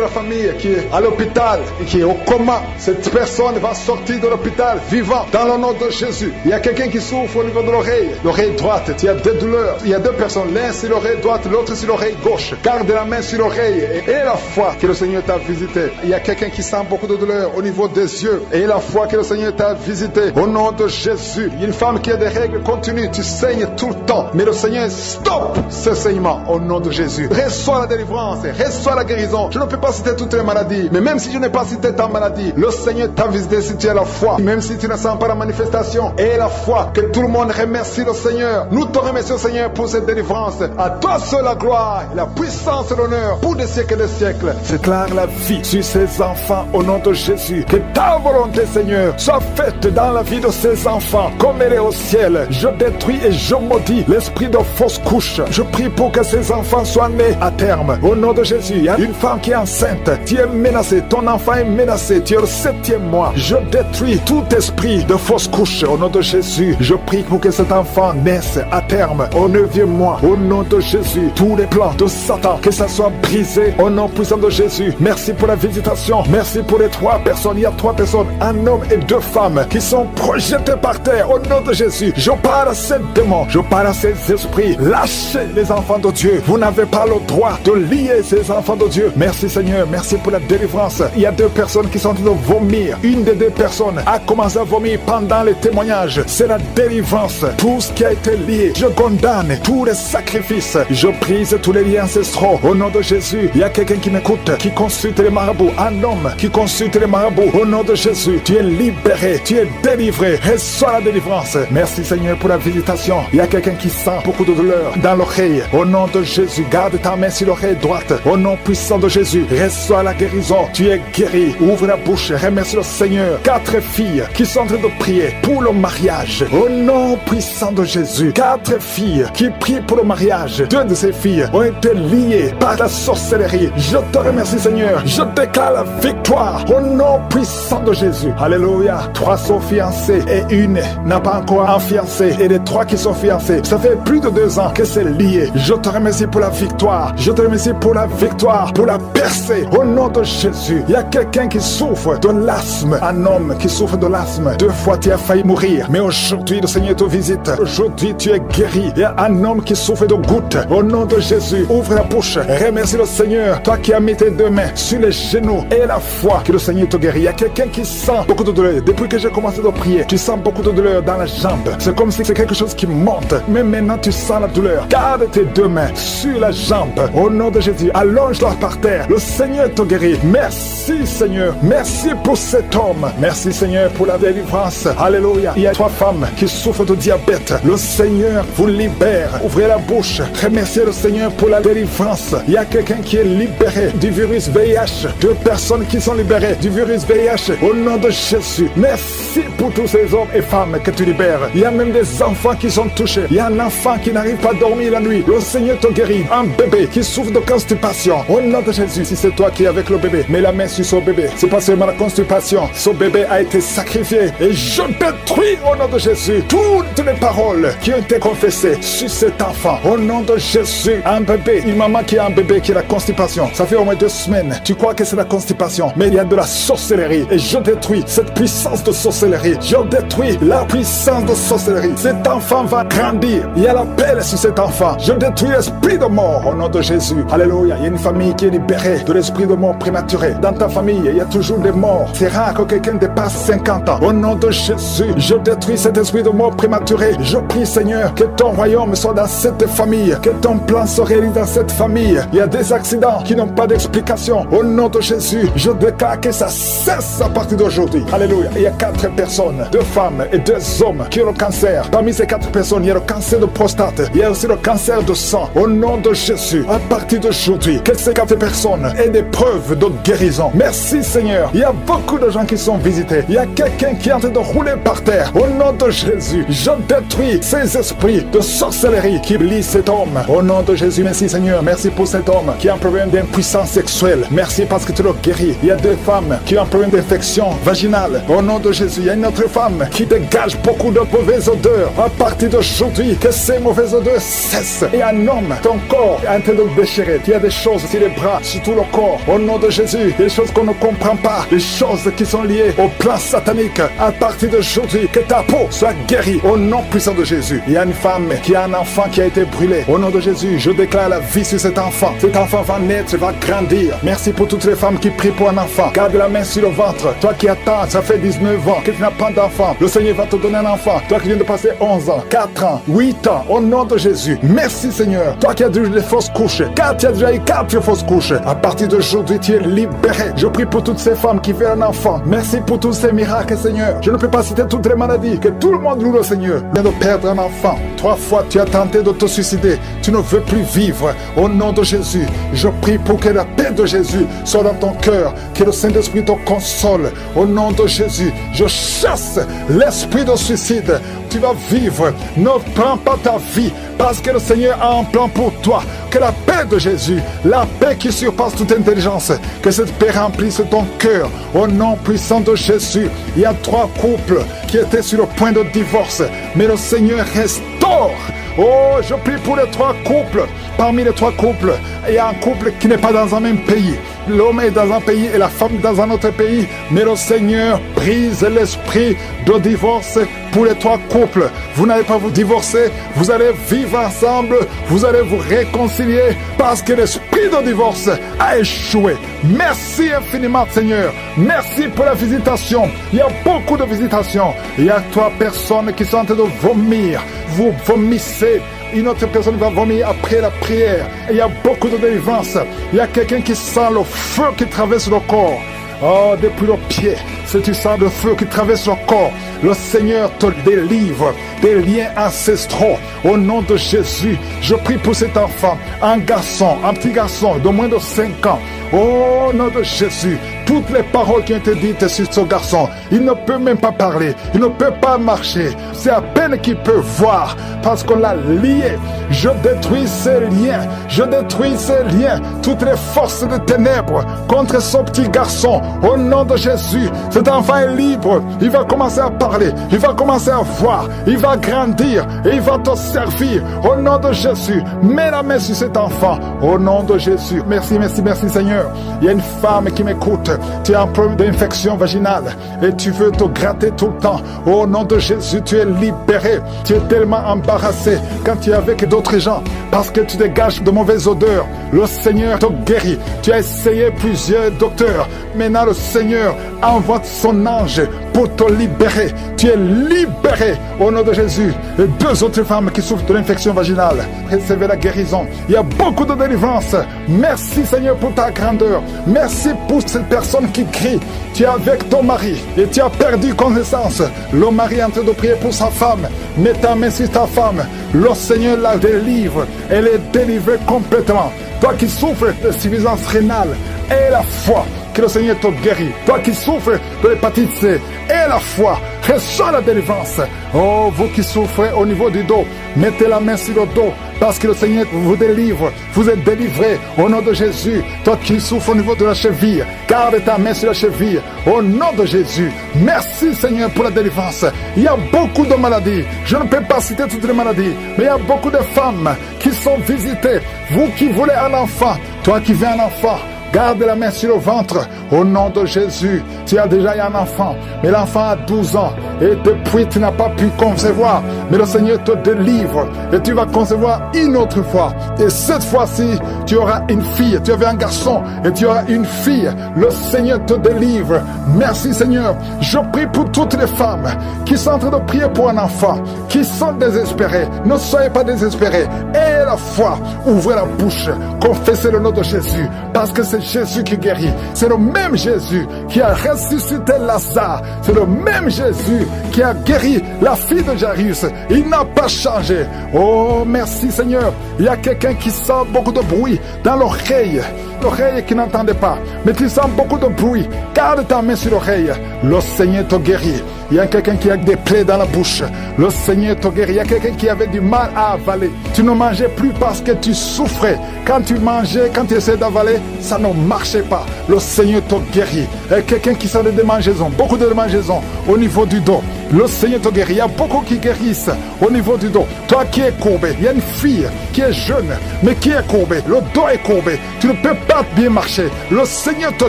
la famille qui est à l'hôpital et qui est au coma. Cette personne va sortir de l'hôpital vivant dans le nom de Jésus. Il y a quelqu'un qui souffre au niveau de l'oreille droite. Il y a des douleurs. Il y a 2 personnes, l'un sur l'oreille droite, l'autre sur l'oreille gauche. Garde la main sur l'oreille et la foi que le Seigneur t'a visité. Il y a quelqu'un qui sent beaucoup de douleur au niveau des yeux et la foi que le Seigneur t'a visité. Au nom de Jésus. Il y a une femme qui a des règles continues. Tu saignes tout le temps. Mais le Seigneur stoppe ce saignement au nom de Jésus. Reçois la délivrance, reçois la guérison. Je ne peux pas citer toutes les maladies, mais même si je n'ai pas cité ta maladie, le Seigneur t'a visité si tu as la foi. Même si tu ne sens pas la manifestation et la foi, que tout le monde remercie le Seigneur. Nous te remercions Seigneur pour cette délivrance. À toi seul la gloire, la puissance et l'honneur pour des siècles et des siècles. Déclare la vie sur ces enfants au nom de Jésus. Que ta volonté Seigneur soit faite dans la vie de ces enfants comme elle est au ciel. Je détruis et je maudis l'esprit de fausse couche. Je prie pour que ces enfants soient nés à terme. Au nom de Jésus, il y a une femme qui est enceinte. Tu es menacée, ton enfant est menacé. Tu es au 7e mois. Je détruis tout esprit de fausse couche. Au nom de Jésus, je prie pour que cet enfant naisse à terme au 9e mois. Au nom de Jésus, tous les plans de Satan, que ça soit brisé au nom puissant de Jésus. Merci pour la visitation. Merci pour les 3 personnes. Il y a 3 personnes, un homme et 2 femmes qui sont projetés par terre. Au nom de Jésus, je parle à ces démons. Je parle à ces esprits. Lâchez les enfants de Dieu. Vous n'avez pas le droit de lier ces enfants de Dieu. Merci Seigneur. Merci pour la délivrance. Il y a 2 personnes qui sont en train de vomir. Une des 2 personnes a commencé à vomir pendant les témoignages. C'est la délivrance. Tout ce qui a été lié, je condamne tous les sacrifices. Je brise tous les liens ancestraux. Au nom de Jésus, il y a quelqu'un qui m'écoute, qui consulte les marabouts. Un homme qui consulte les marabouts. Au nom de Jésus, tu es libéré, tu es délivré. Reçois la délivrance. Merci Seigneur pour la visitation. Il y a quelqu'un qui sent beaucoup de douleur dans l'oreille. Au nom de Jésus, garde ta main sur l'oreille droite. Au nom puissant de Jésus, reçois la guérison. Tu es guéri. Ouvre la bouche. Remercie le Seigneur. 4 filles qui sont en train de prier pour le mariage. Au nom puissant de Jésus. 4 filles qui prient pour le mariage. 2 de ces filles ont été liées par la sorcellerie. Je te remercie Seigneur. Je déclare la victoire au nom puissant de Jésus. Alléluia. 3 sont fiancées et une n'a pas encore un fiancé. Et les 3 qui sont fiancés, ça fait plus de 2 ans que c'est lié. Je te remercie pour la victoire. Je te remercie pour la victoire, pour la percée. Au nom de Jésus. Il y a quelqu'un qui souffre de l'asthme. Un homme qui souffre de l'asthme. 2 fois tu as failli mourir. Mais aujourd'hui le Seigneur te visite. Aujourd'hui tu es guéri. Il y a un homme qui souffre de gouttes. Au nom de Jésus, ouvre la bouche. Remercie le Seigneur. Toi qui as mis tes 2 mains sur les genoux et la foi que le Seigneur te guérit. Il y a quelqu'un qui sent beaucoup de douleur. Depuis depuis que j'ai commencé de prier, tu sens beaucoup de douleur dans la jambe. C'est comme si c'est quelque chose qui monte. Mais maintenant, tu sens la douleur. Garde tes deux mains sur la jambe. Au nom de Jésus, allonge-la par terre. Le Seigneur te guérit. Merci, Seigneur. Merci pour cet homme. Merci, Seigneur, pour la délivrance. Alléluia. Il y a 3 femmes qui souffrent de diabète. Le Seigneur vous libère. Ouvrez la bouche. Remerciez le Seigneur pour la délivrance. Il y a quelqu'un qui est libéré du virus VIH. 2 personnes qui sont libérées du virus VIH. Au nom de Jésus. Merci pour tous ces hommes et femmes que tu libères. Il y a même des enfants qui sont touchés. Il y a un enfant qui n'arrive pas à dormir la nuit. Le Seigneur te guérit. Un bébé qui souffre de constipation. Au nom de Jésus, si c'est toi qui es avec le bébé, mets la main sur son bébé. C'est pas seulement la constipation. Son bébé a été sacrifié. Et je détruis au nom de Jésus toutes les paroles qui ont été confessées sur cet enfant. Au nom de Jésus, un bébé, une maman qui a un bébé qui a la constipation. Ça fait au moins 2 semaines. Tu crois que c'est la constipation, mais il y a de la sorcellerie. Et je détruis cette puissance de sorcellerie. Je détruis la puissance de sorcellerie. Cet enfant va grandir. Il y a l'appel sur cet enfant. Je détruis l'esprit de mort au nom de Jésus. Alléluia. Il y a une famille qui est libérée de l'esprit de mort prématuré. Dans ta famille, il y a toujours des morts. C'est rare que quelqu'un dépasse 50 ans. Au nom de Jésus, je détruis cet esprit de mort prématuré. Je prie, Seigneur, que ton royaume soit dans cette famille. Que ton plan se réalise dans cette famille. Il y a des accidents qui n'ont pas d'explication. Au nom de Jésus, je déclare que ça cesse à partir d'aujourd'hui. Alléluia. Il y a 4 personnes, 2 femmes et 2 hommes qui ont le cancer. Parmi ces 4 personnes, il y a le cancer de prostate. Il y a aussi le cancer de sang. Au nom de Jésus, à partir d'aujourd'hui, que ces 4 personnes aient des preuves de guérison. Merci, Seigneur. Il y a beaucoup de gens qui sont visités. Il y a quelqu'un qui est en train de rouler par terre. Au nom de Jésus, je détruis ces esprits de sorcellerie qui lient cet homme. Au nom de Jésus, merci, Seigneur. Merci pour cet homme qui a un problème d'impuissance sexuelle. Merci parce que tu le guéris. Il y a 2 femmes qui ont un problème d'infection vaginale. Au nom de Jésus, il y a une autre femme qui dégage beaucoup de mauvaises odeurs. À partir d'aujourd'hui, que ces mauvaises odeurs cessent. Et un homme, ton corps est en train de déchirer. Il y a des choses sur les bras, sur tout le corps. Au nom de Jésus, des choses qu'on ne comprend pas. Des choses qui sont liées au plan satanique. À partir d'aujourd'hui, que ta peau soit guérie. Au nom puissant de Jésus. Il y a une femme qui a un enfant qui a été brûlé. Au nom de Jésus, je déclare la vie sur cet enfant. Cet enfant va naître, va grandir. Merci pour toutes les femmes qui prient pour un enfant. Garde la main sur le ventre. Toi qui attends, ça fait 19 ans que tu n'as pas d'enfant. Le Seigneur va te donner un enfant. Toi qui viens de passer 11 ans, 4 ans, 8 ans. Au nom de Jésus. Merci, Seigneur. Toi qui as déjà eu des fausses couches. Car tu as déjà eu 4 fausses couches. À partir d'aujourd'hui, tu es libéré. Je prie pour toutes ces femmes qui veulent un enfant. Merci pour tous ces miracles, Seigneur. Je ne peux pas citer toutes les maladies. Que tout le monde loue le Seigneur. Vient de perdre un enfant. 3 fois, tu as tenté de te suicider. Tu ne veux plus vivre. Au nom de Jésus, je prie pour que la paix de Jésus soit dans ton cœur. Que le Saint-Esprit te console. Au nom de Jésus, je chasse l'esprit de suicide. Tu vas vivre. Ne prends pas ta vie parce que le Seigneur a un plan pour toi. Que la paix de Jésus, la paix qui surpasse toute intelligence, que cette paix remplisse ton cœur. Au nom puissant de Jésus, il y a 3 couples qui étaient sur le point de divorce, mais le Seigneur restaure. Oh, je prie pour les 3 couples. Parmi les 3 couples, il y a un couple qui n'est pas dans un même pays. L'homme est dans un pays et la femme dans un autre pays. Mais le Seigneur brise l'esprit de divorce pour les 3 couples. Vous n'allez pas vous divorcer, vous allez vivre ensemble, vous allez vous réconcilier parce que l'esprit de divorce a échoué. Merci infiniment, Seigneur. Merci pour la visitation. Il y a beaucoup de visitations. Il y a 3 personnes qui sont en train de vomir. Vous vomissez. Une autre personne va vomir après la prière. Et il y a beaucoup de délivrance. Il y a quelqu'un qui sent le feu qui traverse le corps. Oh, depuis le pied, si tu sens le feu qui traverse le corps, le Seigneur te délivre des liens ancestraux. Au nom de Jésus, je prie pour cet enfant, un garçon, un petit garçon de moins de 5 ans. Au nom de Jésus, toutes les paroles qui ont été dites sur ce garçon, il ne peut même pas parler, il ne peut pas marcher. C'est à peine qu'il peut voir parce qu'on l'a lié. Je détruis ces liens, je détruis ces liens, toutes les forces de ténèbres contre ce petit garçon. Au nom de Jésus, cet enfant est libre, il va commencer à parler, il va commencer à voir, il va grandir et il va te servir. Au nom de Jésus, mets la main sur cet enfant. Au nom de Jésus, merci, merci, merci Seigneur. Il y a une femme qui m'écoute, tu as un problème d'infection vaginale et tu veux te gratter tout le temps. Au nom de Jésus, tu es libéré. Tu es tellement embarrassé quand tu es avec d'autres gens parce que tu dégages de mauvaises odeurs. Le Seigneur te guérit. Tu as essayé plusieurs docteurs. Maintenant, le Seigneur envoie son ange pour te libérer. Tu es libéré au nom de Jésus. Et 2 autres femmes qui souffrent de l'infection vaginale, recevez la guérison. Il y a beaucoup de délivrance. Merci Seigneur pour ta grandeur. Merci pour cette personne qui crie. Tu es avec ton mari et tu as perdu connaissance. Le mari est en train de prier pour sa femme. Mets ta main sur ta femme. Le Seigneur la délivre. Elle est délivrée complètement. Toi qui souffres de suffisance rénale, aie la foi que le Seigneur te guérit. Toi qui souffres de l'hépatite C, aie la foi, reçois la délivrance. Oh, vous qui souffrez au niveau du dos, mettez la main sur le dos, parce que le Seigneur vous délivre. Vous êtes délivrés au nom de Jésus. Toi qui souffres au niveau de la cheville, garde ta main sur la cheville au nom de Jésus. Merci Seigneur pour la délivrance. Il y a beaucoup de maladies. Je ne peux pas citer toutes les maladies, mais il y a beaucoup de femmes qui sont visitées. Vous qui voulez un enfant, toi qui veux un enfant, garde la main sur le ventre au nom de Jésus. Tu as déjà eu un enfant, mais l'enfant a 12 ans et depuis tu n'as pas pu concevoir. Mais le Seigneur te délivre et tu vas concevoir une autre fois. Et cette fois-ci, tu auras une fille. Tu avais un garçon et tu auras une fille. Le Seigneur te délivre. Merci Seigneur. Je prie pour toutes les femmes qui sont en train de prier pour un enfant, qui sont désespérées. Ne soyez pas désespérés. Ayez la foi. Ouvrez la bouche. Confessez le nom de Jésus. Parce que c'est Jésus qui guérit. C'est le même Jésus qui a ressuscité Lazare. C'est le même Jésus qui a guéri la fille de Jairus. Il n'a pas changé. Oh, merci Seigneur. Il y a quelqu'un qui sent beaucoup de bruit dans l'oreille. L'oreille qui n'entendait pas. Mais tu sens beaucoup de bruit. Garde ta main sur l'oreille. Le Seigneur te guérit. Il y a quelqu'un qui a des plaies dans la bouche. Le Seigneur te guérit. Il y a quelqu'un qui avait du mal à avaler. Tu ne mangeais plus parce que tu souffrais. Quand tu mangeais, quand tu essayais d'avaler, ça ne marchait pas. Le Seigneur te guérit. Il y a quelqu'un qui sent des démangeaisons. Beaucoup de démangeaisons au niveau du dos. Le Seigneur te guérit. Il y a beaucoup qui guérissent au niveau du dos. Toi qui es courbé, il y a une fille qui est jeune, mais qui est courbée. Le dos est courbé. Tu ne peux pas bien marcher. Le Seigneur te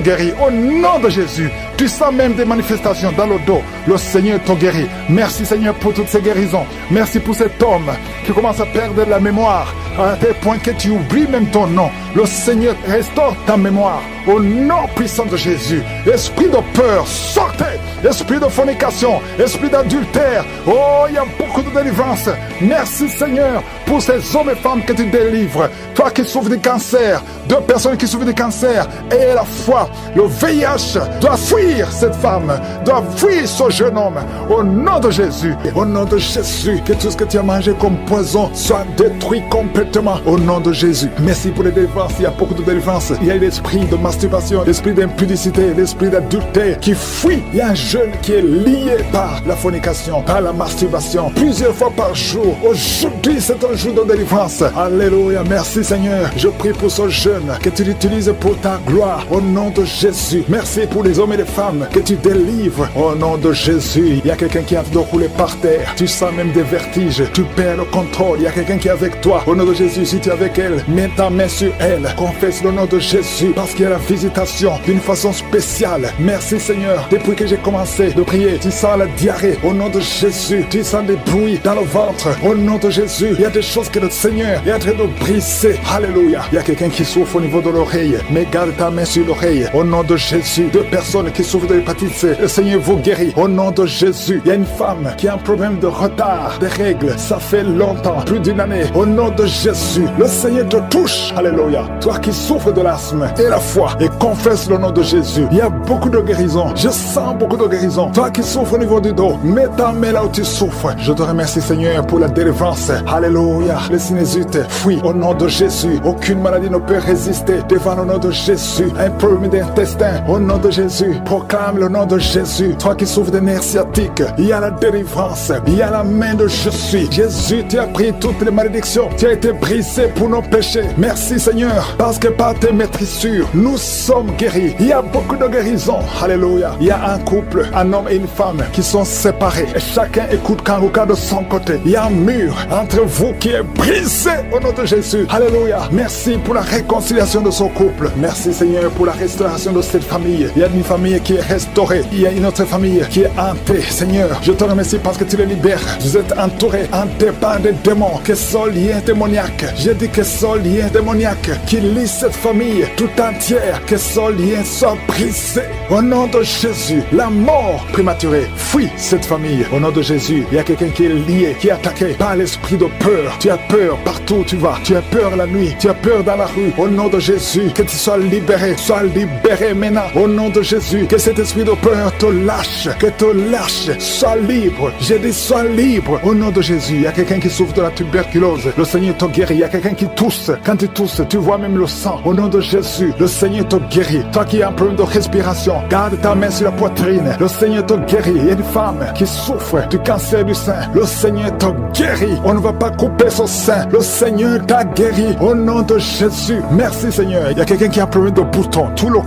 guérit au nom de Jésus. Tu sens même des manifestations dans le dos. Le Seigneur te guérit. Merci Seigneur pour toutes ces guérisons. Merci pour cet homme qui commence à perdre la mémoire à tel point que tu oublies même ton nom. Le Seigneur restaure ta mémoire au nom puissant de Jésus. Esprit de peur, sortez. Esprit de fornication, esprit d'adultère. Oh, il y a beaucoup de délivrance. Merci Seigneur pour ces hommes et femmes que tu délivres. Toi qui souffres de cancer, 2 personnes qui souffrent de cancer, aie la foi. Le VIH doit fuir cette femme, doit fuir ce jeune homme. Au nom de Jésus, au nom de Jésus, que tout ce que tu as mangé comme poison soit détruit complètement. Au nom de Jésus. Merci pour les délivrances. Il y a beaucoup de délivrances. Il y a l'esprit de masturbation, l'esprit d'impudicité, l'esprit d'adultère qui fuit. Il y a un jeune qui est lié par la fornication, par la masturbation, plusieurs fois par jour. Aujourd'hui, c'est un jour de délivrance. Alléluia. Merci Seigneur. Je prie pour ce jeune que tu l'utilises pour ta gloire. Au nom de Jésus. Merci pour les hommes et les femmes que tu délivres. Au nom de Jésus. Il y a quelqu'un qui est en train de rouler par terre. Tu sens même des vertiges. Tu perds le contrôle. Il y a quelqu'un qui est avec toi. Au nom de Jésus, si tu es avec elle, mets ta main sur elle. Confesse le nom de Jésus parce qu'il y a la visitation d'une façon spéciale. Merci Seigneur. Depuis que j'ai commencé de prier, tu sens la diarrhée. Au nom de Jésus, tu sens des bruits dans le ventre. Au nom de Jésus, il y a des choses que le Seigneur est en train de briser. Alléluia. Il y a quelqu'un qui souffre au niveau de l'oreille. Mais garde ta main sur l'oreille. Au nom de Jésus, 2 personnes qui souffrent de l'hépatite C, le Seigneur vous guérit. Au nom de Jésus, il y a une femme qui a un problème de retard des règles. Ça fait longtemps, plus d'1 année. Au nom de Jésus, le Seigneur te touche. Alléluia. Toi qui souffres de l'asthme, aie la foi et confesse le nom de Jésus. Il y a beaucoup de guérisons. Je sens beaucoup de guérisons. Toi qui souffres au niveau du dos, mets ta main là où tu souffres. Je te remercie Seigneur pour la délivrance. Alléluia. Les sinusite fuient au nom de Jésus. Aucune maladie ne peut résister devant le nom de Jésus. Un problème d'intestin au nom de Jésus. Proclame le nom de Jésus. Toi qui souffres de nerfs sciatiques, il y a la délivrance. Il y a la main de je suis. Jésus, tu as pris toutes les malédictions. Tu as été brisé pour nos péchés. Merci Seigneur. Parce que par tes maîtrissures, nous sommes guéris. Il y a beaucoup de guérisons. Alléluia. Il y a un couple, un homme et une femme qui sont séparés. Et chacun écoute Kanguka de son côté. Il y a un mur entre vous qui est brisé au nom de Jésus. Alléluia. Merci pour la réconciliation de ce couple. Merci Seigneur pour la restauration de cette famille. Il y a une famille qui est restaurée. Il y a une autre famille qui est hantée. Seigneur, je te remercie parce que tu les libères. Vous êtes entourés, hantés par des démons qui sont liés démoniaques. J'ai dit que sont liés démoniaques qui lient cette famille tout entière. Que ce lien soit brisé. Au nom de Jésus, la main mort prématurée. Fuis cette famille. Au nom de Jésus, il y a quelqu'un qui est lié, qui est attaqué par l'esprit de peur. Tu as peur partout où tu vas. Tu as peur la nuit. Tu as peur dans la rue. Au nom de Jésus, que tu sois libéré. Sois libéré maintenant. Au nom de Jésus, que cet esprit de peur te lâche. Que te lâche. Sois libre. J'ai dit sois libre. Au nom de Jésus, il y a quelqu'un qui souffre de la tuberculose. Le Seigneur te guérit. Il y a quelqu'un qui tousse. Quand tu tousses, tu vois même le sang. Au nom de Jésus, le Seigneur te guérit. Toi qui as un problème de respiration, garde ta main sur la poitrine. Le Seigneur te guérit. Il y a une femme qui souffre du cancer du sein. Le Seigneur te guérit. On ne va pas couper son sein. Le Seigneur t'a guéri. Au nom de Jésus. Merci Seigneur. Il y a quelqu'un qui a un problème de boutons. Tout le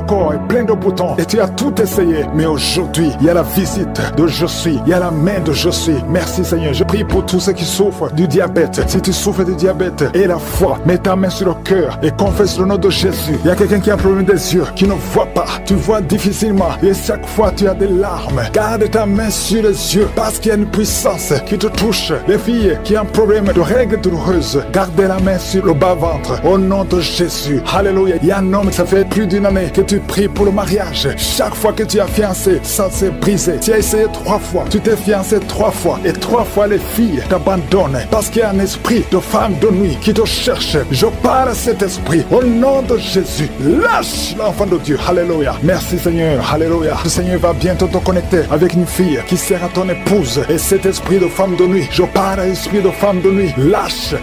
corps est plein de boutons. Et tu as tout essayé. Mais aujourd'hui, il y a la visite de Je suis. Il y a la main de Je suis. Merci Seigneur. Je prie pour tous ceux qui souffrent du diabète. Si tu souffres du diabète et la foi, mets ta main sur le cœur et confesse le nom de Jésus. Il y a quelqu'un qui a un problème des yeux, qui ne voit pas. Tu vois difficilement et chaque fois tu as des larmes. Garde ta main sur les yeux parce qu'il y a une puissance qui te touche. Les filles qui ont un problème de règles douloureuses, gardez la main sur le bas-ventre. Au nom de Jésus. Alléluia. Il y a un homme, ça fait plus d'une année que tu pries pour le mariage. Chaque fois que tu as fiancé, ça s'est brisé. Tu as essayé 3 fois. Tu t'es fiancé 3 fois. Et 3 fois les filles t'abandonnent parce qu'il y a un esprit de femme de nuit qui te cherche. Je parle à cet esprit. Au nom de Jésus. Lâche l'enfant de Dieu. Alléluia. Merci Seigneur. Alléluia. Le Seigneur va bientôt te connecter avec une fille qui sera ton épouse. Et cet esprit de femme de nuit, je parle à l'esprit de femme de nuit. Lâche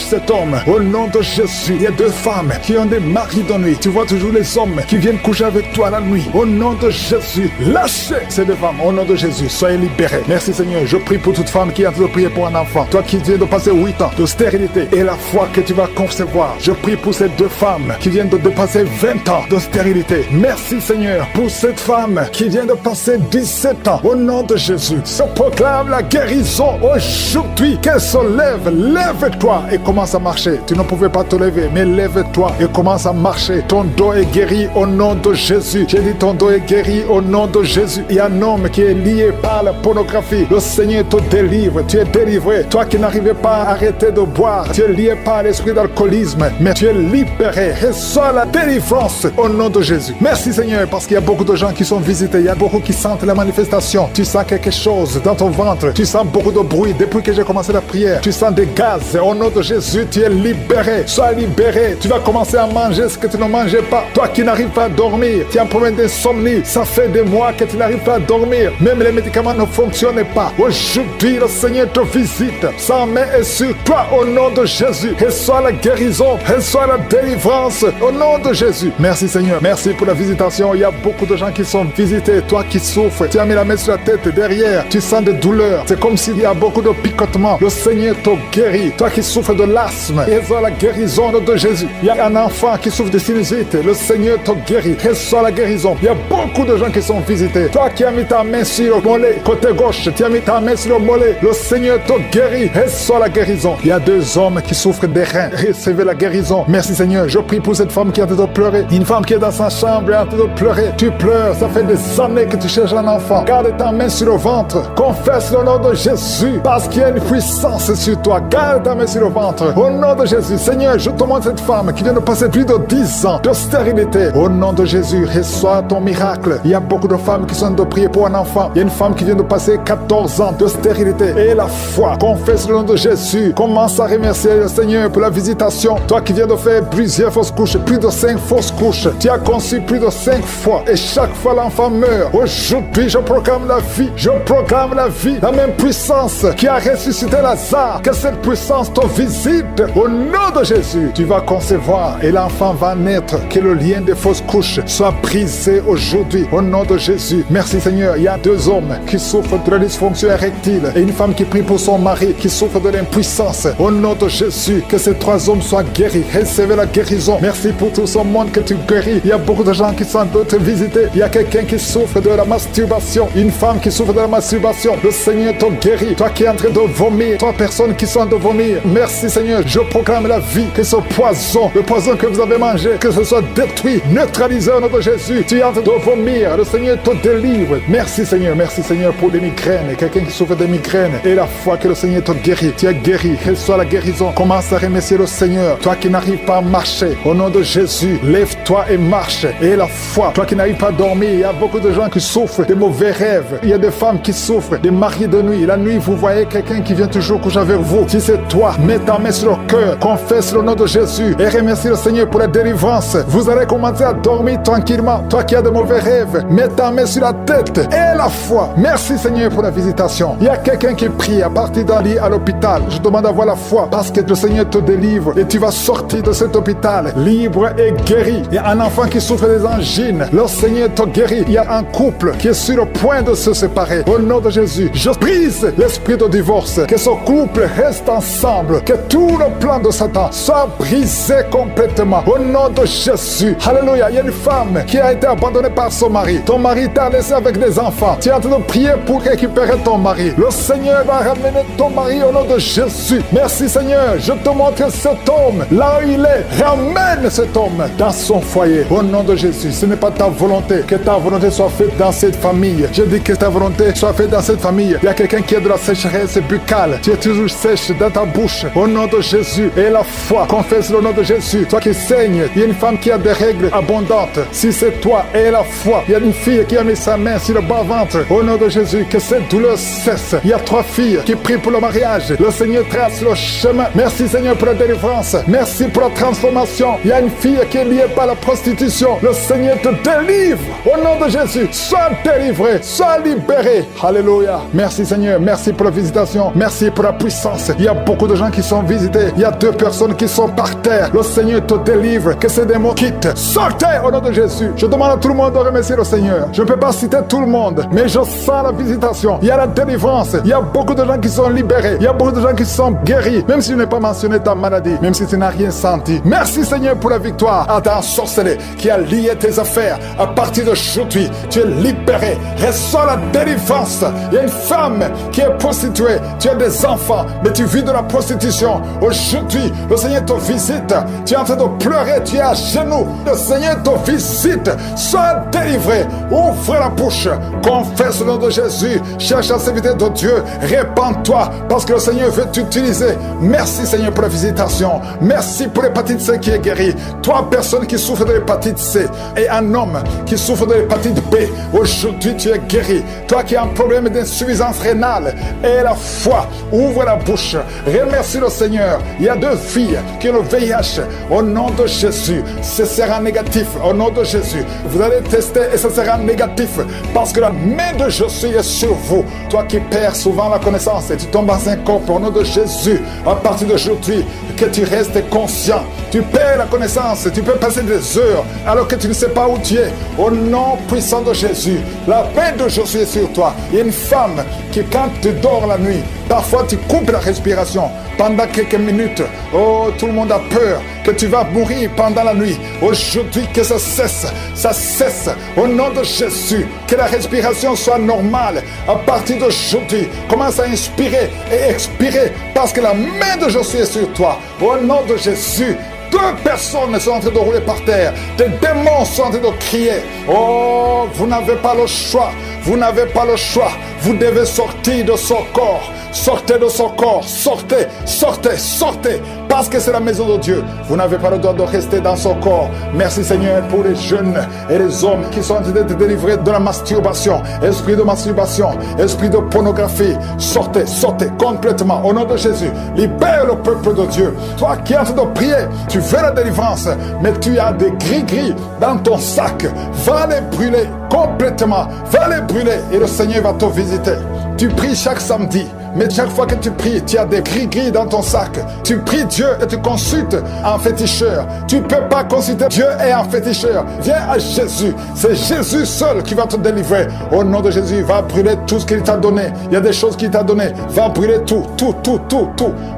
cet homme. Au nom de Jésus. Il y a 2 femmes qui ont des maris de nuit. Tu vois toujours les hommes qui viennent coucher avec toi la nuit. Au nom de Jésus. Lâchez ces 2 femmes. Au nom de Jésus. Soyez libérés. Merci Seigneur. Je prie pour toute femme qui est en train de prier pour un enfant. Toi qui viens de passer 8 ans de stérilité et la foi que tu vas concevoir. Je prie pour ces 2 femmes qui viennent de dépasser 20 ans de stérilité. Merci Seigneur pour cette femme qui vient de passer 17 ans. Au nom de Jésus, je proclame la guérison aujourd'hui. Qu'elle se lève. Lève-toi et commence à marcher. Tu ne pouvais pas te lever, mais lève-toi et commence à marcher. Ton dos est guéri au nom de Jésus. J'ai dit ton dos est guéri au nom de Jésus. Il y a un homme qui est lié par la pornographie. Le Seigneur te délivre. Tu es délivré. Toi qui n'arrivais pas à arrêter de boire, tu es lié par l'esprit d'alcoolisme, mais tu es libéré. Reçois la délivrance au nom de Jésus. Merci Seigneur, parce qu'il y a beaucoup de gens qui sont visités. Il y a beaucoup qui sentent la manifestation. Tu sens quelque chose dans ton ventre. Tu sens beaucoup de bruit. Depuis que j'ai commencé la prière, tu sens des gaz. Au nom de Jésus, tu es libéré. Sois libéré. Tu vas commencer à manger ce que tu ne mangeais pas. Toi qui n'arrives pas à dormir, tu as un problème d'insomnie. Ça fait des mois que tu n'arrives pas à dormir. Même les médicaments ne fonctionnent pas. Aujourd'hui, le Seigneur te visite. Sa main est sur toi au nom de Jésus. Reçois la guérison. Reçois la délivrance au nom de Jésus. Merci Seigneur. Merci pour la visitation. Il y a beaucoup de gens qui sont visités. Toi qui souffres, tu as mis la main sur la tête derrière. Tu sens des douleurs. C'est comme s'il y a beaucoup de picotements. Le Seigneur te guérit. Toi qui souffres de l'asthme, reçois la guérison de Jésus. Il y a un enfant qui souffre de sinusite. Le Seigneur te guérit. Reçois la guérison. Il y a beaucoup de gens qui sont visités. Toi qui as mis ta main sur le mollet, côté gauche, tu as mis ta main sur le mollet. Le Seigneur te guérit. Reçois la guérison. Il y a 2 hommes qui souffrent des reins. Recevez la guérison. Merci Seigneur. Je prie pour cette femme qui est en train de pleurer. Une femme qui est dans sa chambre et en train de pleurer. Tu pleures. Ça fait des années que tu cherches un enfant. Garde ta main sur le ventre. Confesse le nom de Jésus. Parce qu'il y a une puissance sur toi. Garde ta main sur le ventre. Au nom de Jésus. Seigneur, je te montre cette femme qui vient de passer plus de 10 ans de stérilité. Au nom de Jésus, reçois ton miracle. Il y a beaucoup de femmes qui sont de prier pour un enfant. Il y a une femme qui vient de passer 14 ans de stérilité. Et la foi. Confesse le nom de Jésus. Commence à remercier le Seigneur pour la visitation. Toi qui viens de faire plusieurs fausses couches, plus de 5 fausses couches. Tu as conçu plus de 5 fois. Et chaque fois l'enfant meurt. Aujourd'hui, je proclame la vie. Je proclame la vie. La même puissance qui a ressuscité Lazare. Que cette puissance te visite. Au nom de Jésus, tu vas concevoir et l'enfant va naître. Que le lien des fausses couches soit brisé aujourd'hui. Au nom de Jésus. Merci Seigneur. Il y a 2 hommes qui souffrent de la dysfonction érectile et une femme qui prie pour son mari qui souffre de l'impuissance. Au nom de Jésus, que ces 3 hommes soient guéris. Recevez la guérison. Merci pour tout ce monde que tu guéris. Il y a beaucoup de gens qui sont de te visiter. Il y a quelqu'un qui souffre de la masturbation. Une femme qui souffre de la masturbation. Le Seigneur te guérit. Toi qui es en train de vomir. 3 personnes qui sont en train de vomir. Merci Seigneur. Je proclame la vie. Que ce poison, le poison que vous avez mangé, que ce soit détruit, neutralisé au nom de Jésus. Tu es en train de vomir. Le Seigneur te délivre. Merci Seigneur. Merci Seigneur pour les migraines. Quelqu'un qui souffre de migraines. Et la foi que le Seigneur te guérit. Tu es guéri. Reçois la guérison. Commence à remercier le Seigneur. Toi qui n'arrives pas à marcher. Au nom de Jésus, lève-toi et marche. Et la foi. Toi qui n'arrives pas à dormir. Il y a beaucoup de de gens qui souffrent de mauvais rêves. Il y a des femmes qui souffrent des maris de nuit. La nuit, vous voyez quelqu'un qui vient toujours coucher avec vous. Si c'est toi, mets ta main sur le cœur, confesse le nom de Jésus et remercie le Seigneur pour la délivrance. Vous allez commencer à dormir tranquillement. Toi qui as de mauvais rêves, mets ta main sur la tête et la foi. Merci Seigneur pour la visitation. Il y a quelqu'un qui prie à partir d'un lit à l'hôpital. Je demande d'avoir la foi parce que le Seigneur te délivre et tu vas sortir de cet hôpital libre et guéri. Il y a un enfant qui souffre des angines. Le Seigneur te guérit. Il y a un couple qui est sur le point de se séparer. Au nom de Jésus, je brise l'esprit de divorce. Que ce couple reste ensemble. Que tout le plan de Satan soit brisé complètement. Au nom de Jésus. Alléluia. Il y a une femme qui a été abandonnée par son mari. Ton mari t'a laissé avec des enfants. Tu es en train de prier pour récupérer ton mari. Le Seigneur va ramener ton mari au nom de Jésus. Merci Seigneur. Je te montre cet homme. Là où il est, ramène cet homme dans son foyer. Au nom de Jésus. Ce n'est pas ta volonté. Que ta volonté soit faite dans cette famille. Je dis que ta volonté soit faite dans cette famille. Il y a quelqu'un qui a de la sécheresse buccale. Tu es toujours sèche dans ta bouche. Au nom de Jésus. Et la foi. Confesse le nom de Jésus. Toi qui saignes. Il y a une femme qui a des règles abondantes. Si c'est toi et la foi. Il y a une fille qui a mis sa main sur le bas-ventre. Au nom de Jésus. Que cette douleur cesse. Il y a 3 filles qui prient pour le mariage. Le Seigneur trace le chemin. Merci Seigneur pour la délivrance. Merci pour la transformation. Il y a une fille qui est liée par la prostitution. Le Seigneur te délivre. Au nom de Jésus. Sois délivré. Sois libéré. Alléluia. Merci Seigneur. Merci pour la visitation. Merci pour la puissance. Il y a beaucoup de gens qui sont visités. Il y a 2 personnes qui sont par terre. Le Seigneur te délivre. Que ces démons quittent. Sortez au nom de Jésus. Je demande à tout le monde de remercier le Seigneur. Je ne peux pas citer tout le monde, mais je sens la visitation. Il y a la délivrance. Il y a beaucoup de gens qui sont libérés. Il y a beaucoup de gens qui sont guéris. Même si je n'ai pas mentionné ta maladie, même si tu n'as rien senti. Merci Seigneur pour la victoire. À ta sorcellerie qui a lié tes affaires. À partir d'aujourd'hui, tu es libéré. Reçois la délivrance. Il y a une femme qui est prostituée. Tu as des enfants, mais tu vis de la prostitution. Aujourd'hui, le Seigneur te visite. Tu es en train de pleurer. Tu es à genoux. Le Seigneur te visite. Sois délivré. Ouvre la bouche. Confesse le nom de Jésus. Cherche à servir de Dieu. Répands-toi parce que le Seigneur veut t'utiliser. Merci Seigneur pour la visitation. Merci pour l'hépatite C qui est guérie. 3 personnes qui souffrent de l'hépatite C et un homme qui souffre de l'hépatite B. Aujourd'hui tu es guéri. Toi qui as un problème d'insuffisance rénale et la foi, ouvre la bouche. Remercie le Seigneur. Il y a 2 filles qui ont le VIH. Au nom de Jésus, ce sera négatif. Au nom de Jésus, vous allez tester et ce sera négatif parce que la main de Jésus est sur vous. Toi qui perds souvent la connaissance et tu tombes dans un corps au nom de Jésus, à partir d'aujourd'hui, que tu restes conscient. Tu perds la connaissance, tu peux passer des heures alors que tu ne sais pas où tu es. Au nom puissant de Jésus, la main de Jésus est sur toi. Il y a une femme qui, quand tu dors la nuit, parfois tu coupes la respiration pendant quelques minutes. Oh, tout le monde a peur que tu vas mourir pendant la nuit. Aujourd'hui, que ça cesse. Ça cesse. Au nom de Jésus, que la respiration soit normale. À partir d'aujourd'hui, commence à inspirer et expirer parce que la main de Jésus est sur toi. Au nom de Jésus, 2 personnes sont en train de rouler par terre. Des démons sont en train de crier. Oh, vous n'avez pas le choix. Vous n'avez pas le choix. Vous devez sortir de son corps. Sortez de son corps. Sortez, sortez, sortez. Parce que c'est la maison de Dieu. Vous n'avez pas le droit de rester dans son corps. Merci Seigneur pour les jeunes et les hommes qui sont en train d'être délivrés de la masturbation. Esprit de masturbation, esprit de pornographie. Sortez, sortez complètement. Au nom de Jésus, libère le peuple de Dieu. Toi qui es en train de prier, tu veux la délivrance, mais tu as des gris-gris dans ton sac. Va les brûler complètement. Va les brûler et le Seigneur va te visiter. Tu pries chaque samedi. Mais chaque fois que tu pries, tu as des gris-gris dans ton sac. Tu pries Dieu et tu consultes un féticheur. Tu ne peux pas consulter Dieu et un féticheur. Viens à Jésus. C'est Jésus seul qui va te délivrer. Au nom de Jésus, va brûler tout ce qu'il t'a donné. Il y a des choses qu'il t'a donné. Va brûler tout.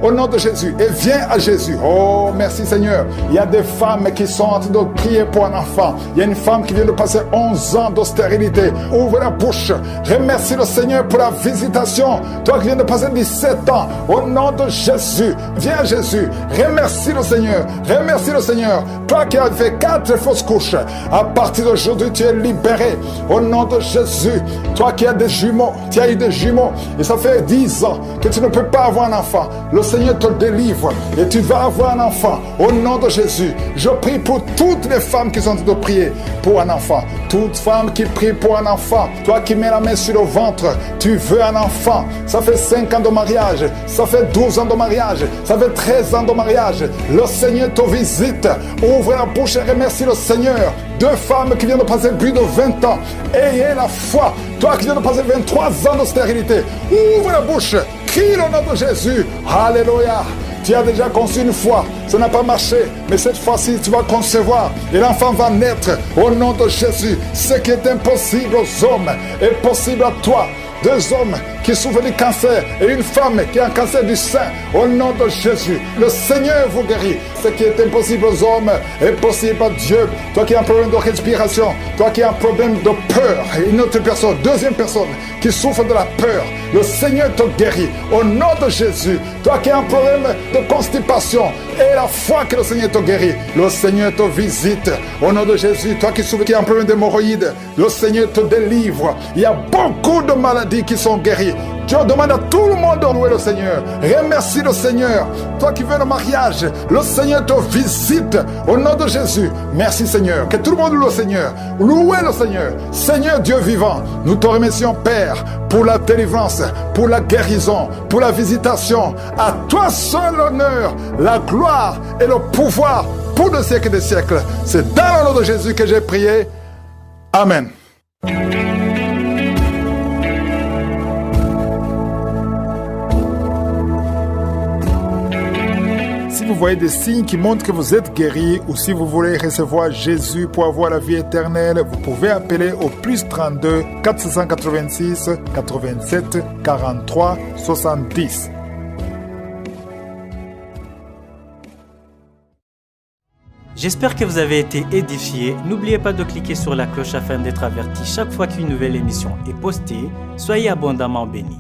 Au nom de Jésus. Et viens à Jésus. Oh, merci Seigneur. Il y a des femmes qui sont en train de prier pour un enfant. Il y a une femme qui vient de passer 11 ans d'austérité. Ouvre la bouche. Remercie le Seigneur pour la visitation. Toi qui viens de passer 17 ans, au nom de Jésus, viens Jésus, remercie le Seigneur, remercie le Seigneur. Toi qui as fait 4 fausses couches, à partir d'aujourd'hui, tu es libéré, au nom de Jésus. Toi qui as des jumeaux, tu as eu des jumeaux, et ça fait 10 ans que tu ne peux pas avoir un enfant. Le Seigneur te délivre, et tu vas avoir un enfant, au nom de Jésus. Je prie pour toutes les femmes qui sont en train de prier pour un enfant. Toute femme qui prie pour un enfant, toi qui mets la main sur le ventre, tu veux un enfant. Ça fait 5 ans de mariage, ça fait 12 ans de mariage, ça fait 13 ans de mariage. Le Seigneur te visite. Ouvre la bouche et remercie le Seigneur. 2 femmes qui viennent de passer plus de 20 ans. Ayez la foi. Toi qui viens de passer 23 ans de stérilité, ouvre la bouche. Crie le nom de Jésus. Alléluia. Tu as déjà conçu une fois, ça n'a pas marché, mais cette fois-ci tu vas concevoir et l'enfant va naître au nom de Jésus. Ce qui est impossible aux hommes est possible à toi. 2 hommes qui souffrent du cancer et une femme qui a un cancer du sein, au nom de Jésus. Le Seigneur vous guérit. Ce qui est impossible aux hommes est possible à Dieu. Toi qui as un problème de respiration, toi qui as un problème de peur, et une autre personne, 2e personne qui souffre de la peur, le Seigneur te guérit au nom de Jésus. Toi qui as un problème de constipation, et la foi que le Seigneur te guérit, le Seigneur te visite au nom de Jésus. Toi qui souffres, qui as un problème d'hémorroïdes, le Seigneur te délivre. Il y a beaucoup de maladies qui sont guéries. Dieu demande à tout le monde de louer le Seigneur. Remercie le Seigneur. Toi qui veux le mariage, le Seigneur te visite au nom de Jésus. Merci Seigneur. Que tout le monde loue le Seigneur. Louez le Seigneur. Seigneur Dieu vivant, nous te remercions Père pour la délivrance, pour la guérison, pour la visitation. À toi seul l'honneur, la gloire et le pouvoir pour des siècles et des siècles. C'est dans le nom de Jésus que j'ai prié. Amen. Si vous voyez des signes qui montrent que vous êtes guéri ou si vous voulez recevoir Jésus pour avoir la vie éternelle, vous pouvez appeler au plus 32 486 87 43 70. J'espère que vous avez été édifiés. N'oubliez pas de cliquer sur la cloche afin d'être averti chaque fois qu'une nouvelle émission est postée. Soyez abondamment bénis.